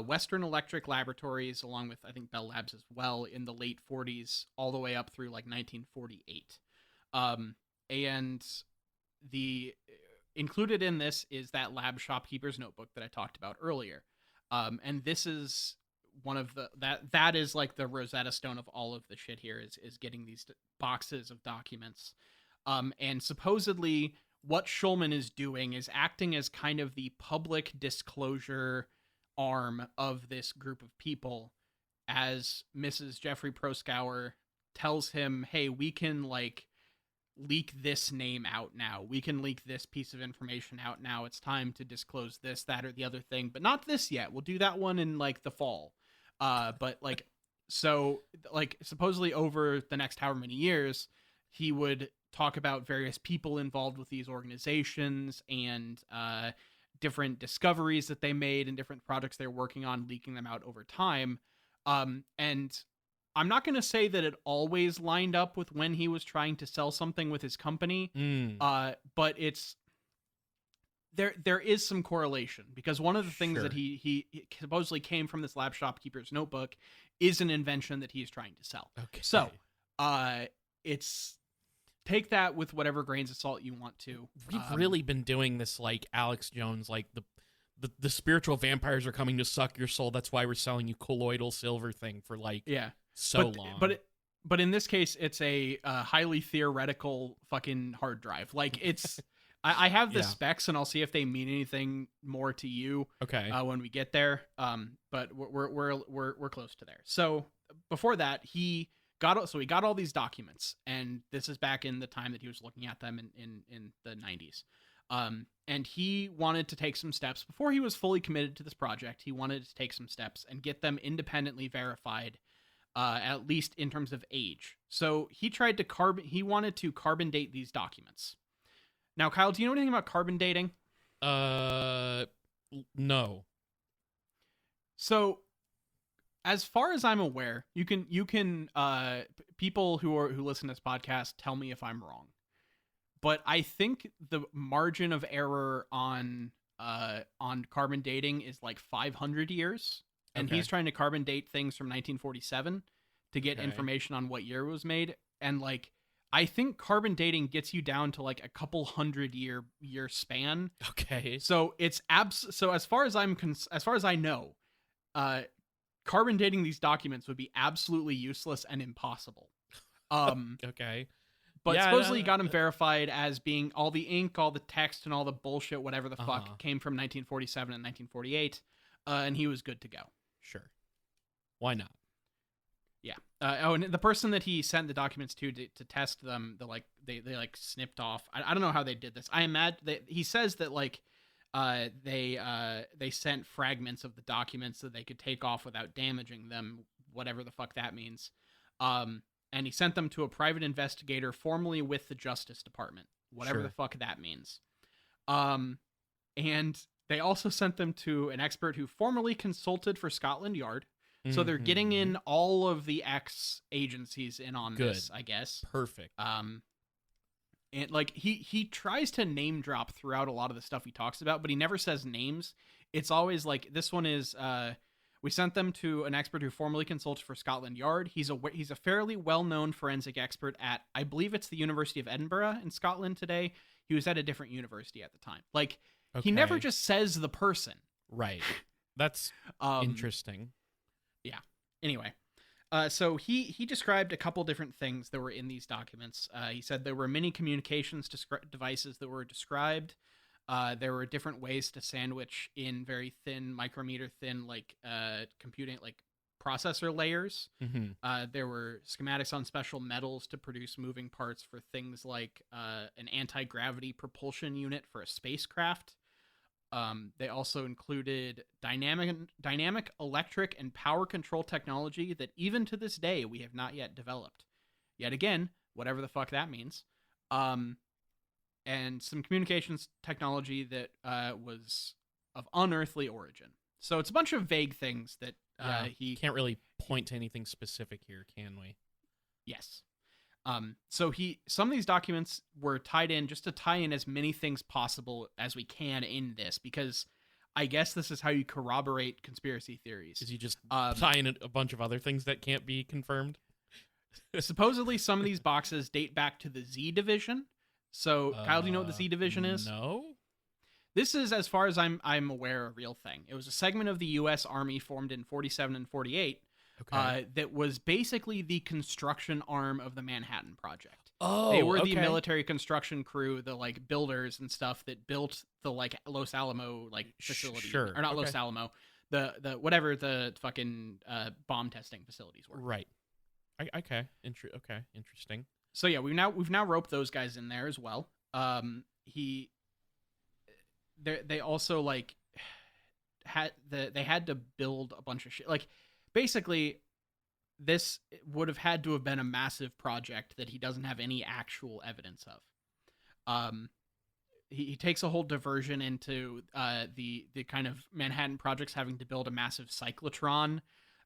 Western Electric Laboratories, along with I think Bell Labs as well, in the late 40s, all the way up through like 1948. And the included in this is that lab shopkeeper's notebook that I talked about earlier. And this is one of that is like the Rosetta Stone of all of the shit here is getting these boxes of documents. And supposedly what Shulman is doing is acting as kind of the public disclosure arm of this group of people, as Mrs. Jeffrey Proskauer tells him, hey, we can like leak this name out now. We can leak this piece of information out now. It's time to disclose this, that, or the other thing, but not this yet. We'll do that one in like the fall. But like, so like supposedly over the next however many years, he would talk about various people involved with these organizations and different discoveries that they made and different projects they're working on, leaking them out over time. And I'm not going to say that it always lined up with when he was trying to sell something with his company, but it's there is some correlation, because one of the things that he supposedly came from this lab shopkeeper's notebook is an invention that he's trying to sell. Okay. So, it's take that with whatever grains of salt you want to. We've really been doing this like Alex Jones, like the spiritual vampires are coming to suck your soul. That's why we're selling you colloidal silver thing for like long. But in this case, it's a highly theoretical fucking hard drive. Like it's. I have the specs, and I'll see if they mean anything more to you. Okay. When we get there. But we're close to there. So before that, he got all these documents, and this is back in the time that he was looking at them in the 90s. And he wanted to take some steps before he was fully committed to this project. He wanted to take some steps and get them independently verified, at least in terms of age. So he wanted to carbon date these documents. Now, Kyle, do you know anything about carbon dating? No. So, as far as I'm aware, you can people who listen to this podcast tell me if I'm wrong. But I think the margin of error on carbon dating is like 500 years, and he's trying to carbon date things from 1947 to get information on what year it was made, and like. I think carbon dating gets you down to like a couple 100 year span. Okay. So it's so as far as I know, carbon dating these documents would be absolutely useless and impossible. Okay. But supposedly you got them verified as being all the ink, all the text, and all the bullshit, whatever the fuck, came from 1947 and 1948, and he was good to go. Sure. Why not? Yeah. And the person that he sent the documents to test them, they like snipped off. I don't know how they did this. I imagine that he says that like they sent fragments of the documents that they could take off without damaging them, whatever the fuck that means. And he sent them to a private investigator formerly with the Justice Department, whatever the fuck that means. And they also sent them to an expert who formerly consulted for Scotland Yard. So they're getting in all of the X agencies in on this, I guess. Perfect. And like he tries to name drop throughout a lot of the stuff he talks about, but he never says names. It's always like this one is we sent them to an expert who formerly consulted for Scotland Yard. He's a fairly well-known forensic expert at, I believe it's the University of Edinburgh in Scotland today. He was at a different university at the time. Like he never just says the person. Right. That's interesting. Yeah. Anyway, so he described a couple different things that were in these documents. He said there were many communications devices that were described. There were different ways to sandwich in very thin, micrometer thin, like computing, like processor layers. There were schematics on special metals to produce moving parts for things like an anti-gravity propulsion unit for a spacecraft. They also included dynamic electric and power control technology that even to this day we have not yet developed. Yet again, whatever the fuck that means. And some communications technology that was of unearthly origin. So it's a bunch of vague things that he can't really point to anything specific here, can we? Yes. So some of these documents were tied in just to tie in as many things possible as we can in this, because I guess this is how you corroborate conspiracy theories. Is you just tie in a bunch of other things that can't be confirmed? Supposedly some of these boxes date back to the Z Division. So Kyle, do you know what the Z Division is? No. This is, as far as I'm aware, a real thing. It was a segment of the U.S. Army formed in 47 and 48. That was basically the construction arm of the Manhattan Project. Oh, they were the military construction crew, the like builders and stuff that built the like Los Alamo like facility, Sure. Or not Los Alamo, the whatever the fucking bomb testing facilities were. Right. Okay. Interesting. So yeah, we've now roped those guys in there as well. They also like they had to build a bunch of shit. Like basically, this would have had to have been a massive project that he doesn't have any actual evidence of. He takes a whole diversion into the kind of Manhattan Projects having to build a massive cyclotron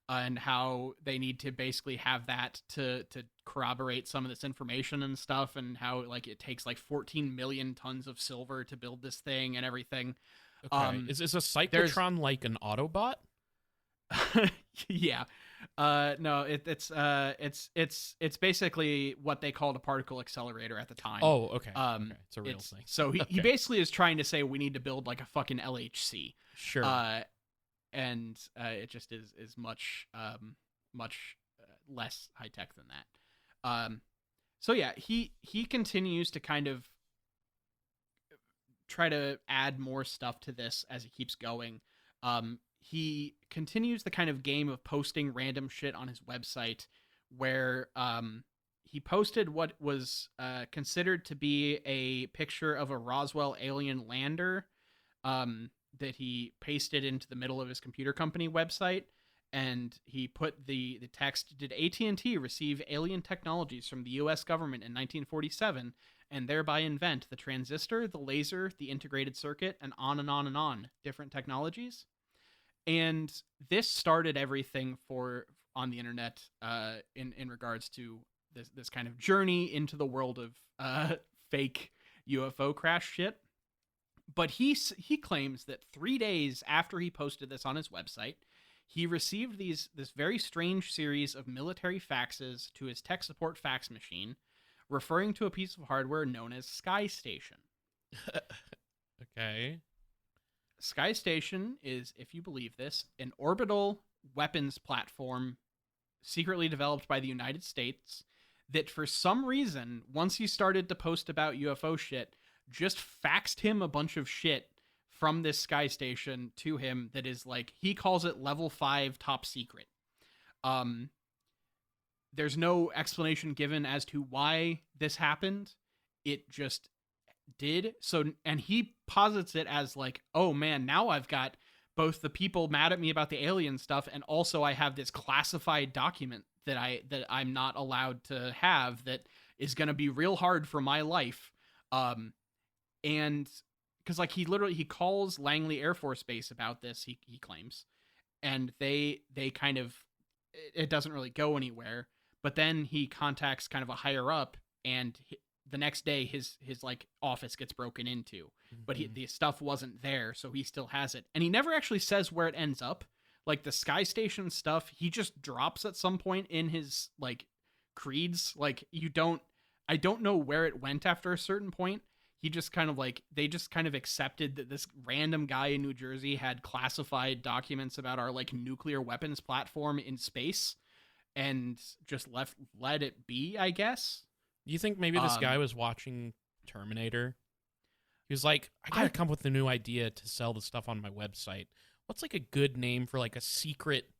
and how they need to basically have that to corroborate some of this information and stuff, and how like it takes like 14 million tons of silver to build this thing and everything. Okay. Is a cyclotron like an Autobot? Yeah. No, it's basically what they called a particle accelerator at the time. Oh, okay. Okay. It's a real thing. So he basically is trying to say we need to build like a fucking LHC. Sure. And it just is much less high tech than that. So yeah, he continues to kind of try to add more stuff to this as he keeps going. He continues the kind of game of posting random shit on his website, where he posted what was considered to be a picture of a Roswell alien lander that he pasted into the middle of his computer company website, and he put the text, "Did AT&T receive alien technologies from the U.S. government in 1947 and thereby invent the transistor, the laser, the integrated circuit, and on and on and on, different technologies?" And this started everything on the internet in regards to this kind of journey into the world of fake UFO crash shit. But he claims that 3 days after he posted this on his website, he received this very strange series of military faxes to his tech support fax machine, referring to a piece of hardware known as Sky Station. Okay. Sky Station is, if you believe this, an orbital weapons platform secretly developed by the United States that for some reason, once he started to post about UFO shit, just faxed him a bunch of shit from this Sky Station to him that is like, he calls it level 5 top secret. There's no explanation given as to why this happened. It just did. So, and he posits it as like, oh man, now I've got both the people mad at me about the alien stuff, and also I have this classified document that I'm not allowed to have that is going to be real hard for my life. And because like he calls Langley Air Force Base about this, he claims, and they kind of, it doesn't really go anywhere. But then he contacts kind of a higher up, and the next day his like office gets broken into, but the stuff wasn't there, so he still has it, and he never actually says where it ends up. Like the Sky Station stuff, he just drops at some point in his like creeds. Like I don't know where it went after a certain point. He just kind of like, they just kind of accepted that this random guy in New Jersey had classified documents about our like nuclear weapons platform in space, and just let it be, I guess. You think maybe this guy was watching Terminator? He was like, I gotta come up with a new idea to sell the stuff on my website. What's like a good name for like a secret,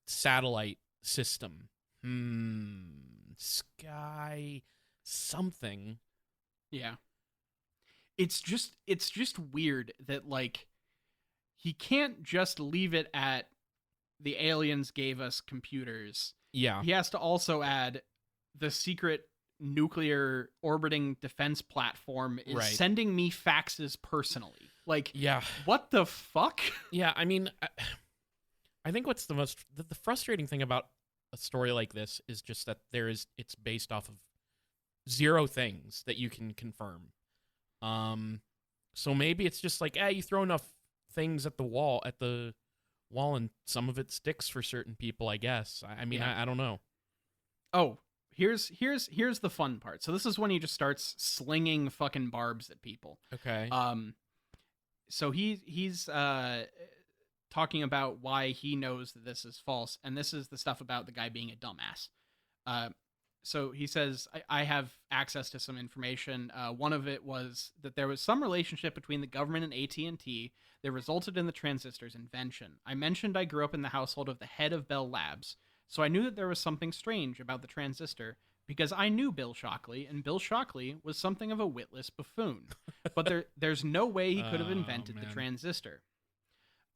satellite system? Sky something. Yeah. It's just weird that like he can't just leave it at the aliens gave us computers. Yeah. He has to also add the secret nuclear orbiting defense platform is sending me faxes personally. Like, yeah, what the fuck? Yeah, I mean, I think what's the frustrating thing about a story like this is just that it's based off of zero things that you can confirm. So maybe it's just like, you throw enough things at the wall and some of it sticks for certain people, I guess. I mean, I don't know. Oh, here's the fun part. So this is when he just starts slinging fucking barbs at people. Okay. So he's talking about why he knows that this is false, and this is the stuff about the guy being a dumbass. So he says, I have access to some information. One of it was that there was some relationship between the government and AT&T that resulted in the transistor's invention. I mentioned I grew up in the household of the head of Bell Labs, so I knew that there was something strange about the transistor because I knew Bill Shockley, and Bill Shockley was something of a witless buffoon. But there's no way he could have invented the transistor.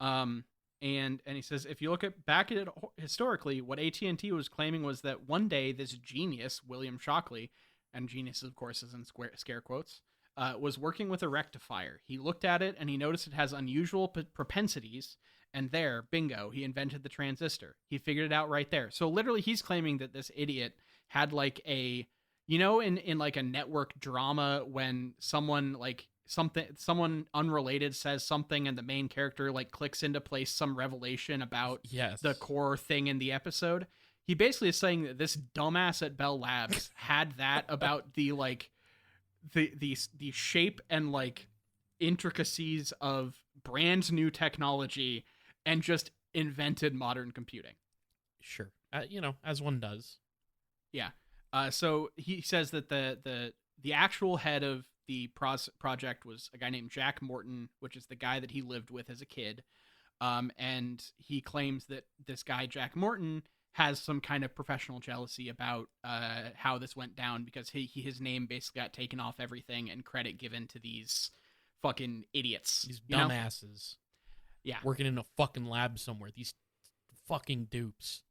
And he says, if you look back at it historically, what AT&T was claiming was that one day this genius, William Shockley, and genius, of course, is in scare quotes, was working with a rectifier. He looked at it and he noticed it has unusual propensities. And there, bingo, he invented the transistor. He figured it out right there. So literally he's claiming that this idiot had like a, in like a network drama when someone like someone unrelated says something and the main character like clicks into place some revelation about the core thing in the episode. He basically is saying that this dumbass at Bell Labs had that about the like the shape and like intricacies of brand new technology and just invented modern computing. Sure. As one does. Yeah. So he says that the actual head of the project was a guy named Jack Morton, which is the guy that he lived with as a kid. And he claims that this guy, Jack Morton, has some kind of professional jealousy about how this went down because his name basically got taken off everything and credit given to these fucking idiots. These dumbasses. Yeah. Working in a fucking lab somewhere. These fucking dupes.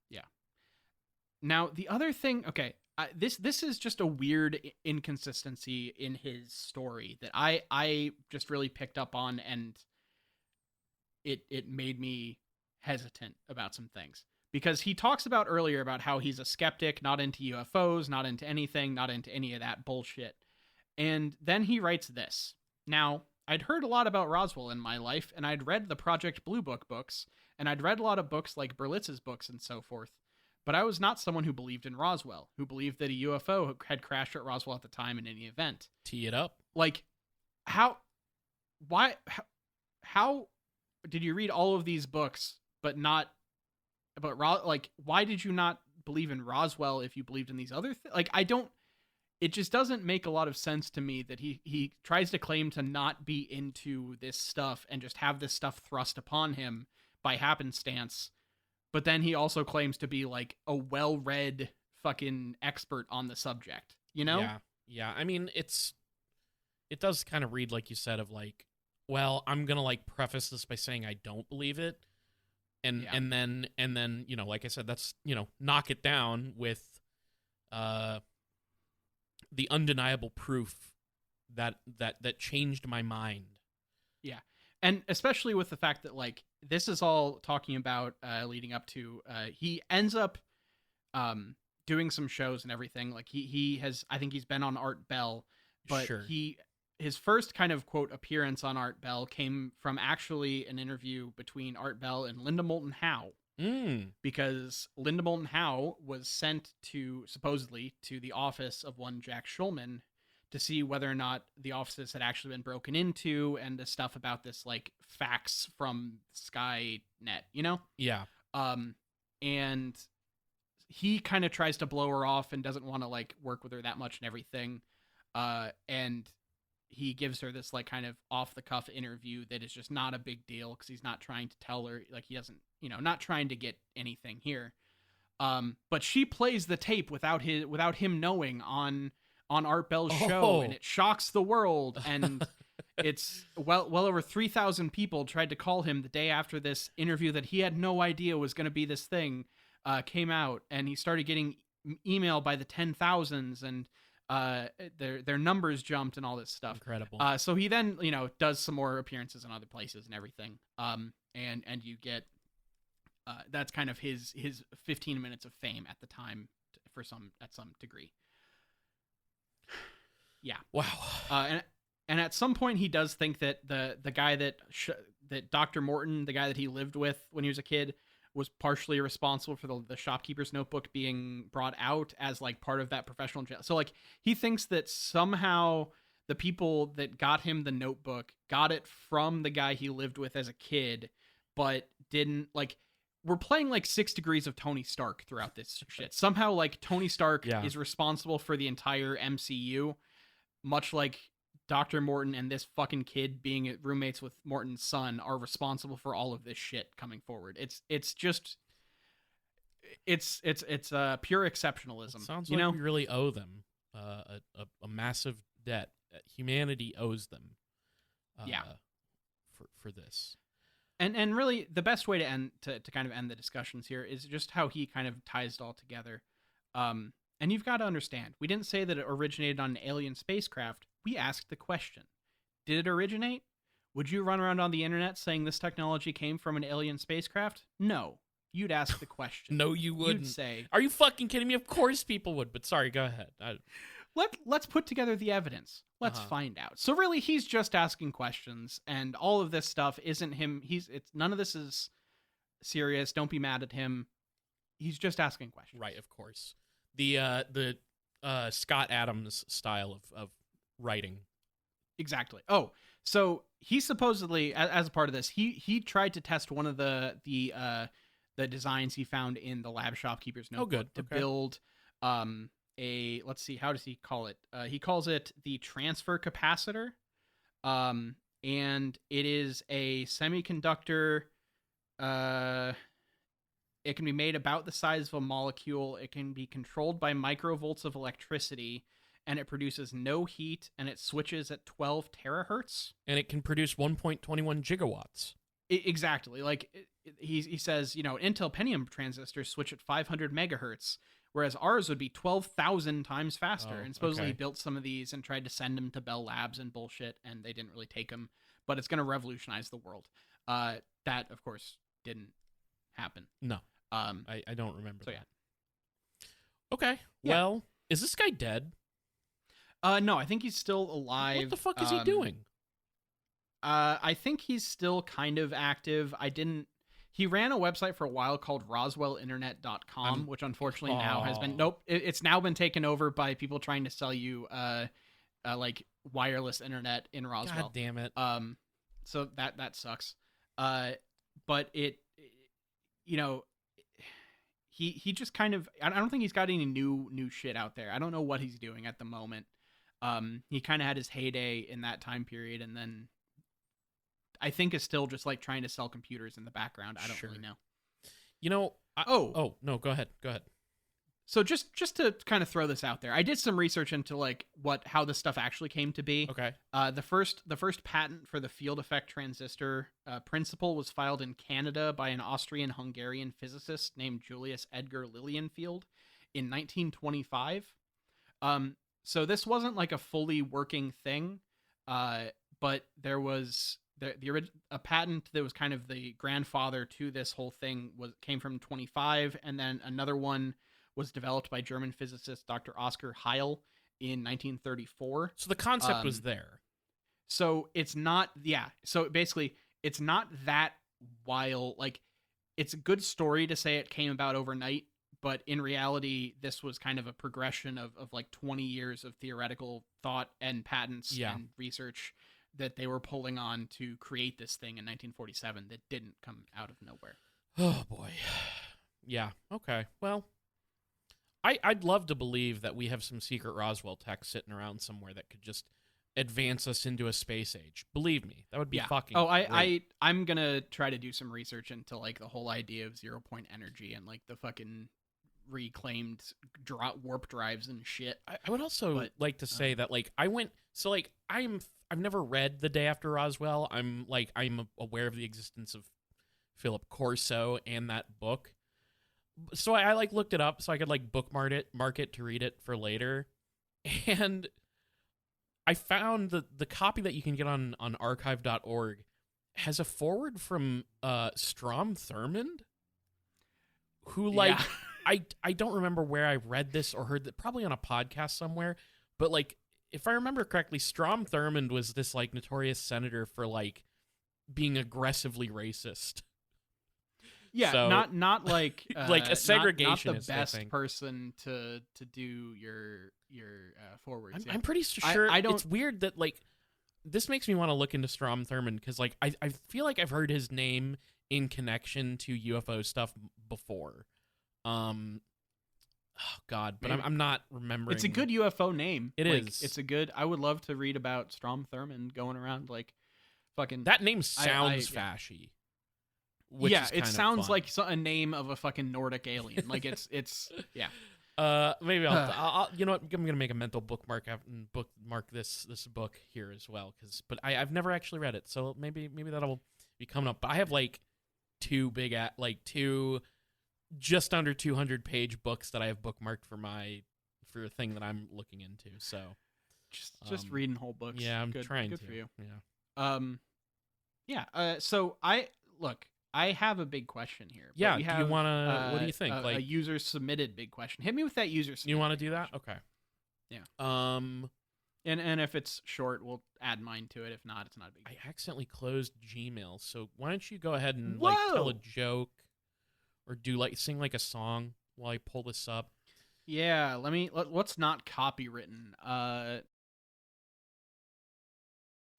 Yeah. Now, the other thing, okay, this is just a weird inconsistency in his story that I just really picked up on, and it made me hesitant about some things. Because he talks about earlier about how he's a skeptic, not into UFOs, not into anything, not into any of that bullshit. And then he writes this. Now, I'd heard a lot about Roswell in my life, and I'd read the Project Blue Book books, and I'd read a lot of books like Berlitz's books and so forth. But I was not someone who believed in Roswell, who believed that a UFO had crashed at Roswell at the time in any event. Tee it up. Like, how did you read all of these books, but not about, like, why did you not believe in Roswell if you believed in these other things? Like, it just doesn't make a lot of sense to me that he tries to claim to not be into this stuff and just have this stuff thrust upon him by happenstance. But then he also claims to be like a well-read fucking expert on the subject, Yeah. I mean, it does kind of read like you said of like, well, I'm going to like preface this by saying I don't believe it. And then, like I said, that's, knock it down with, the undeniable proof that changed my mind. Yeah. And especially with the fact that, like, this is all talking about leading up to he ends up doing some shows and everything. Like I think he's been on Art Bell, but sure. His first kind of quote appearance on Art Bell came from actually an interview between Art Bell and Linda Moulton Howe. Because Linda Moulton Howe was sent supposedly to the office of one Jack Schulman to see whether or not the offices had actually been broken into and the stuff about this like fax from Skynet, Yeah. And he kind of tries to blow her off and doesn't want to like work with her that much and everything. And he gives her this like kind of off the cuff interview that is just not a big deal because he's not trying to tell her, like, he doesn't, not trying to get anything here. But she plays the tape without him knowing on Art Bell's show, and it shocks the world. And it's well over 3,000 people tried to call him the day after this interview that he had no idea was going to be this thing came out, and he started getting email by the 10,000s, and their numbers jumped and all this stuff. Incredible. So he then does some more appearances in other places and everything. And you get that's kind of his 15 minutes of fame at the time at some degree. Yeah. Wow. And at some point he does think that the guy that Dr. Morton, the guy that he lived with when he was a kid, was partially responsible for the shopkeeper's notebook being brought out as like part of that professional jail. So like he thinks that somehow the people that got him the notebook got it from the guy he lived with as a kid, but didn't like. We're playing like 6 degrees of Tony Stark throughout this shit. Somehow like Tony Stark is responsible for the entire MCU, much like Dr. Morton and this fucking kid being roommates with Morton's son are responsible for all of this shit coming forward. It's pure exceptionalism. It sounds like we really owe them a massive debt. Humanity owes them. For this. And really, the best way to kind of end the discussions here is just how he kind of ties it all together. And you've got to understand, we didn't say that it originated on an alien spacecraft. we asked the question. Did it originate? Would you run around on the internet saying this technology came from an alien spacecraft? No. You'd ask the question. No, you wouldn't. You'd say, are you fucking kidding me? Of course people would, but sorry, go ahead. let's put together the evidence. Let's find out. So really, he's just asking questions, and all of this stuff isn't him. None of this is serious. Don't be mad at him. He's just asking questions. Right, of course. The Scott Adams style of writing. Exactly. Oh, so he supposedly, as a part of this, he tried to test one of the designs he found in the lab shopkeeper's notebook to build let's see, how does he call it? He calls it the transfer capacitor. And it is a semiconductor. It can be made about the size of a molecule. It can be controlled by microvolts of electricity, and it produces no heat, and it switches at 12 terahertz. And it can produce 1.21 gigawatts. Exactly. Like he says, Intel Pentium transistors switch at 500 megahertz, whereas ours would be 12,000 times faster. And supposedly he built some of these and tried to send them to Bell Labs and bullshit, and they didn't really take them. But it's going to revolutionize the world. That, of course, didn't happen. No. I don't remember that. Yeah. Okay. Yeah. Well, is this guy dead? No, I think he's still alive. What the fuck is he doing? I think he's still kind of active. He ran a website for a while called RoswellInternet.com, which unfortunately now has been, it's now been taken over by people trying to sell you, like wireless internet in Roswell. God damn it. So that sucks. But he just kind of, I don't think he's got any new shit out there. I don't know what he's doing at the moment. He kind of had his heyday in that time period, and then I think is still just like trying to sell computers in the background. I don't really know. No, go ahead. So just to kind of throw this out there, I did some research into like how this stuff actually came to be. Okay. The first patent for the field effect transistor principle was filed in Canada by an Austrian-Hungarian physicist named Julius Edgar Lilienfeld in 1925. So this wasn't like a fully working thing, but there was a patent that was kind of the grandfather to this whole thing came from 25, and then another one was developed by German physicist Dr. Oscar Heil in 1934. So the concept was there. So it's not, so basically it's not that wild. Like, it's a good story to say it came about overnight, but in reality, this was kind of a progression of like 20 years of theoretical thought and patents and research that they were pulling on to create this thing in 1947 that didn't come out of nowhere. Oh, boy. Yeah, okay. Well, I'd love to believe that we have some secret Roswell tech sitting around somewhere that could just advance us into a space age. Believe me, that would be fucking great. I'm going to try to do some research into like the whole idea of 0 point energy and like the fucking reclaimed warp drives and shit. I would also like to say that like I've never read The Day After Roswell. I'm aware of the existence of Philip Corso and that book. So I like looked it up so I could like bookmark it to read it for later. And I found the copy that you can get on archive.org has a forward from Strom Thurmond, who like I don't remember where I read this or heard that, probably on a podcast somewhere, but like if I remember correctly, Strom Thurmond was this like notorious senator for like being aggressively racist. Yeah, so, not like like a segregationist. Not the best person to do your forwards. I'm pretty sure. I don't. It's weird that like this makes me want to look into Strom Thurmond because like I feel like I've heard his name in connection to UFO stuff before. Oh God, but I'm not remembering. It's a good UFO name. It is. It's a good. I would love to read about Strom Thurmond going around like fucking. That name sounds fashy. It sounds like a name of a fucking Nordic alien. Like it's yeah. Maybe I'll you know what? I'm gonna make a mental bookmark and bookmark this book here as well but I've never actually read it, so maybe that'll be coming up. But I have like two just under 200 page books that I have bookmarked for a thing that I'm looking into. So Just reading whole books. Yeah, I'm good, trying good to. for you. Yeah. So I have a big question here. But Yeah. we Do have, you want to? What do you think? a user submitted big question. Hit me with that user. You want to do that? Question. Okay. Yeah. And if it's short, we'll add mine to it. If not, it's not a big deal. I accidentally closed Gmail, so why don't you go ahead and like tell a joke or sing like a song while I pull this up? Yeah, let's not copywritten.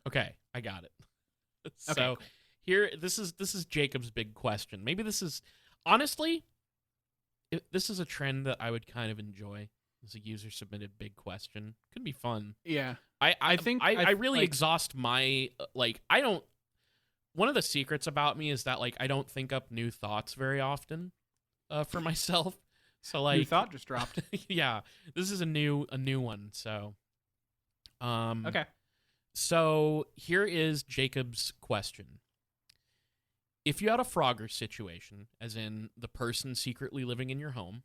Okay, I got it. So Okay, cool. here, this is Jacob's big question. Maybe this is honestly, this is a trend that I would kind of enjoy. It's a user submitted big question. Could be fun. Yeah. I really exhaust my I don't. One of the secrets about me is that like I don't think up new thoughts very often, for myself. So like new thought just dropped. Yeah, this is a new one. So, Okay. So here is Jacob's question. If you had a Frogger situation, as in the person secretly living in your home,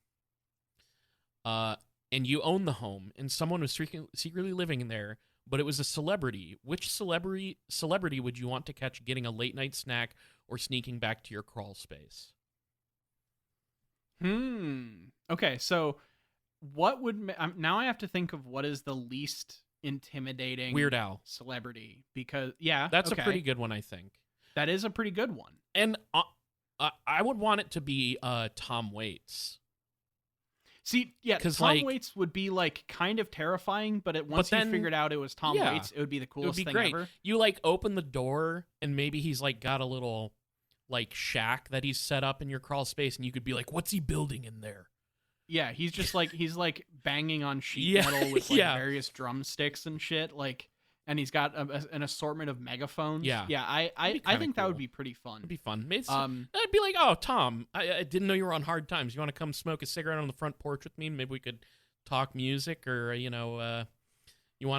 and you own the home, and someone was secretly living in there, but it was a celebrity, which celebrity would you want to catch getting a late night snack or sneaking back to your crawl space? Okay, so what would now I have to think of what is the least intimidating Weird Al celebrity, because yeah, that's a pretty good one, I think. That is a pretty good one. And I would want it to be Tom Waits. See, yeah, Tom Waits would be like kind of terrifying, but once you figured out it was Tom Waits, it would be the coolest thing ever. You like open the door and maybe he's like got a little like shack that he's set up in your crawl space, and you could be like, "What's he building in there?" Yeah, he's just like banging on sheet metal with like various drumsticks and shit, like. And he's got an assortment of megaphones. Yeah. Yeah, I think that would be pretty fun. It'd be fun. I'd be like, oh, Tom, I didn't know you were on hard times. You want to come smoke a cigarette on the front porch with me? Maybe we could talk music, or, you want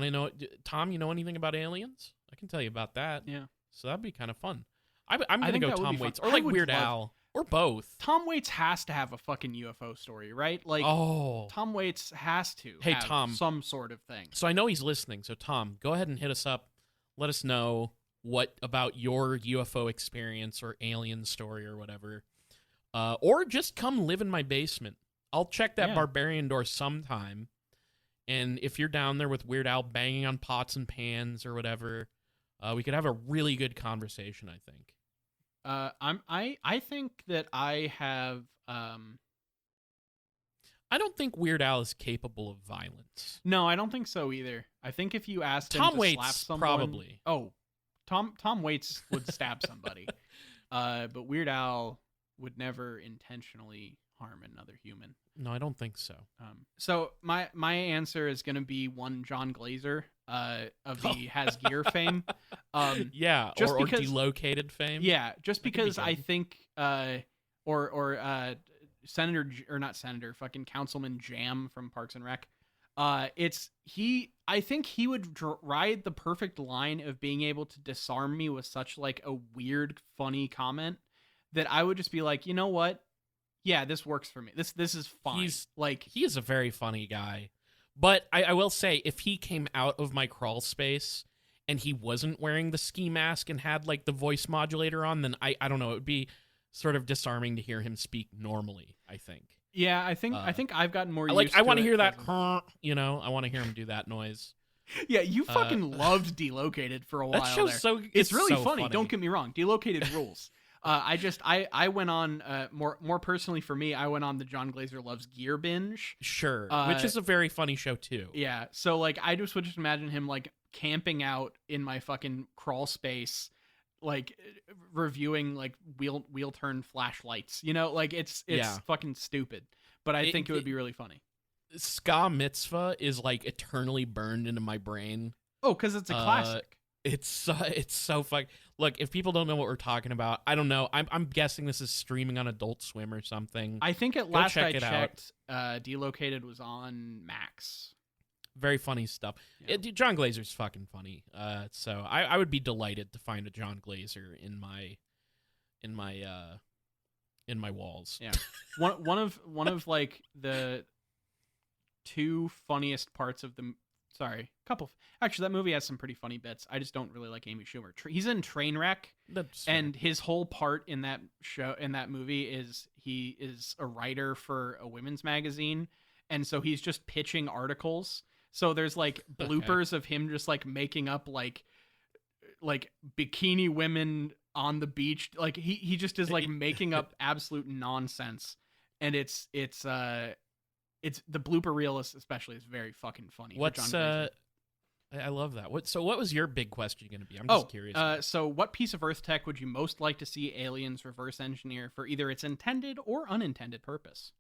to know, Tom, you know anything about aliens? I can tell you about that. Yeah. So that'd be kind of fun. I'm going to go Tom Waits, or like Weird Al. Or both. Tom Waits has to have a fucking UFO story, right? Like, Tom Waits has to have Tom, some sort of thing. So I know he's listening. So, Tom, go ahead and hit us up. Let us know what about your UFO experience or alien story or whatever. Or just come live in my basement. I'll check that barbarian door sometime. And if you're down there with Weird Al banging on pots and pans or whatever, we could have a really good conversation, I think. I think that I have I don't think Weird Al is capable of violence. No, I don't think so either. I think if you asked him to slap someone, probably. Oh, Tom Waits would stab somebody. But Weird Al would never intentionally harm another human. No, I don't think so. So my answer is going to be one John Glazer of the Has Gear fame. Yeah, just or Delocated fame. Yeah, just because I think or Senator, or not Senator, fucking Councilman Jam from Parks and Rec. I think he would ride the perfect line of being able to disarm me with such like a weird, funny comment that I would just be like, you know what? Yeah, this works for me. This is fine. He is a very funny guy. But I will say, if he came out of my crawl space and he wasn't wearing the ski mask and had like the voice modulator on, then I don't know, it would be sort of disarming to hear him speak normally, I think. Yeah, I think I've gotten more used to it. I want to hear that, I want to hear him do that noise. Yeah, you fucking loved Delocated for a while. That show's there. It's really funny. Don't get me wrong. Delocated rules. I went on more personally for me. I went on the John Glazer Loves Gear binge. Sure, which is a very funny show too. Yeah, so like I would just imagine him like camping out in my fucking crawl space, like reviewing like wheel turn flashlights. Like it's fucking stupid. But I think it would be really funny. Ska Mitzvah is like eternally burned into my brain. Oh, because it's a classic. It's so fun. Look, if people don't know what we're talking about, I don't know. I'm guessing this is streaming on Adult Swim or something. I think at last I checked, Delocated was on Max. Very funny stuff. Yeah. John Glazer's fucking funny. So I would be delighted to find a John Glazer in my walls. Yeah. one of like the two funniest parts of the Sorry, actually, that movie has some pretty funny bits. I just don't really like Amy Schumer. He's in Trainwreck, and his whole part in that movie is he is a writer for a women's magazine, and so he's just pitching articles. So there's like bloopers of him just like making up like bikini women on the beach. Like he just is like making up absolute nonsense, and it's the blooper reel especially is very fucking funny. What's I love that. What was your big question going to be? I'm just curious. So what piece of Earth tech would you most like to see aliens reverse engineer for either its intended or unintended purpose?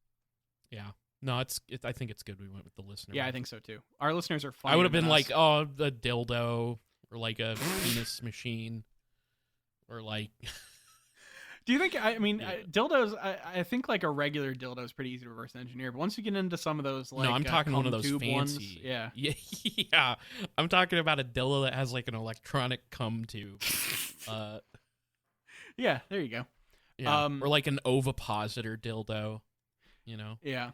Yeah. No, I think it's good we went with the listener. Yeah, I think so too. Our listeners are funny. I would have been like, oh, the dildo, or like a penis machine, or like. Do you think? I mean, dildos. I think like a regular dildo is pretty easy to reverse engineer, but once you get into some of those, like, no, I'm talking one of those fancy ones, yeah, I'm talking about a dildo that has like an electronic cum tube. Yeah, there you go. Yeah, or like an ovipositor dildo, you know. Yeah.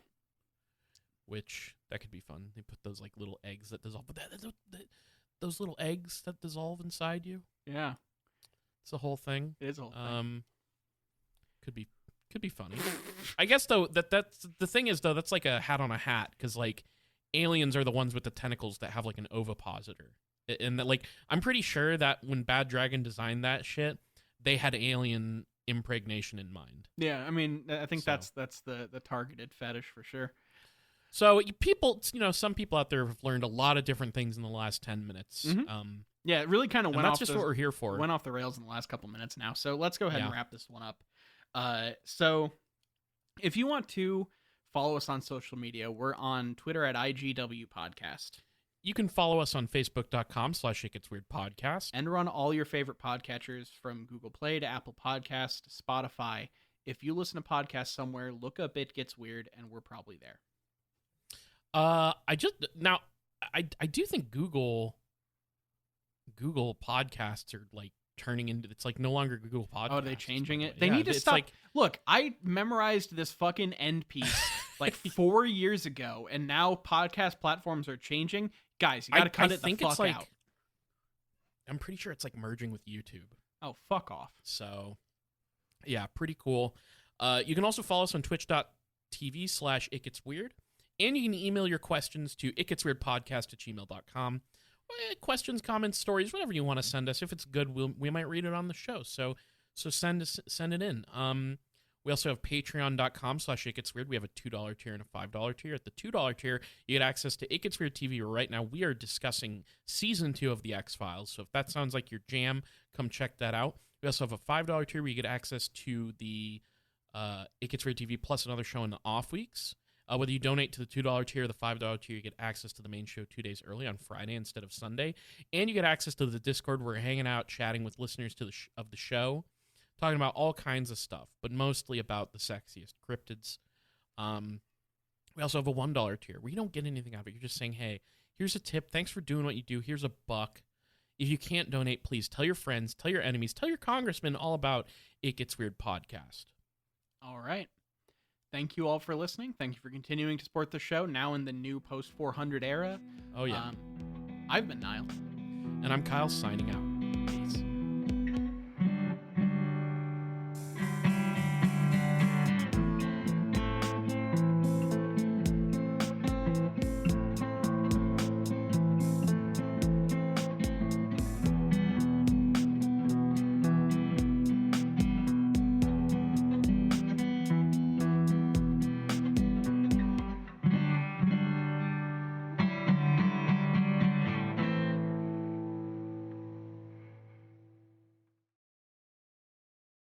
Which that could be fun. They put those like little eggs that dissolve, but those little eggs that dissolve inside you. Yeah, it's a whole thing. It is a whole thing. Could be funny. I guess though that's the thing is though that's like a hat on a hat, because like aliens are the ones with the tentacles that have like an ovipositor, and that like I'm pretty sure that when Bad Dragon designed that shit, they had alien impregnation in mind. Yeah, I mean, I think that's the targeted fetish for sure. So people, some people out there have learned a lot of different things in the last 10 minutes. Mm-hmm. Yeah, it really kind of went off. That's just what we're here for. Went off the rails in the last couple minutes now. So let's go ahead and wrap this one up. So if you want to follow us on social media, we're on Twitter at IGW Podcast. You can follow us on Facebook.com/ItGetsWeirdPodcast. And we're on all your favorite podcatchers, from Google Play to Apple Podcast to Spotify. If you listen to podcasts somewhere, look up It Gets Weird, and we're probably there. I do think Google Podcasts are like turning into, it's like no longer Google Podcasts. Oh, are they changing it? They need to stop. Look, I memorized this fucking end piece like 4 years ago, and now podcast platforms are changing. Guys, you gotta cut it the fuck out. I'm pretty sure it's like merging with YouTube. Oh, fuck off. So, yeah, pretty cool. You can also follow us on twitch.tv/itgetsweird. And you can email your questions to itgetsweirdpodcast@gmail.com. Questions, comments, stories, whatever you want to send us. If it's good, we might read it on the show. So send it in. We also have patreon.com/itgetsweird. We have a $2 tier and a $5 tier. At the $2 tier, you get access to It Gets Weird TV. Right now, we are discussing Season 2 of The X-Files. So if that sounds like your jam, come check that out. We also have a $5 tier where you get access to the It Gets Weird TV plus another show in the off weeks. Whether you donate to the $2 tier or the $5 tier, you get access to the main show 2 days early on Friday instead of Sunday. And you get access to the Discord where we're hanging out, chatting with listeners of the show, talking about all kinds of stuff, but mostly about the sexiest cryptids. We also have a $1 tier where you don't get anything out of it. You're just saying, hey, here's a tip. Thanks for doing what you do. Here's $1. If you can't donate, please tell your friends, tell your enemies, tell your congressman all about It Gets Weird Podcast. All right. Thank you all for listening. Thank you for continuing to support the show now in the new post-400 era. Oh, yeah. I've been Niall. And I'm Kyle, signing out. Peace.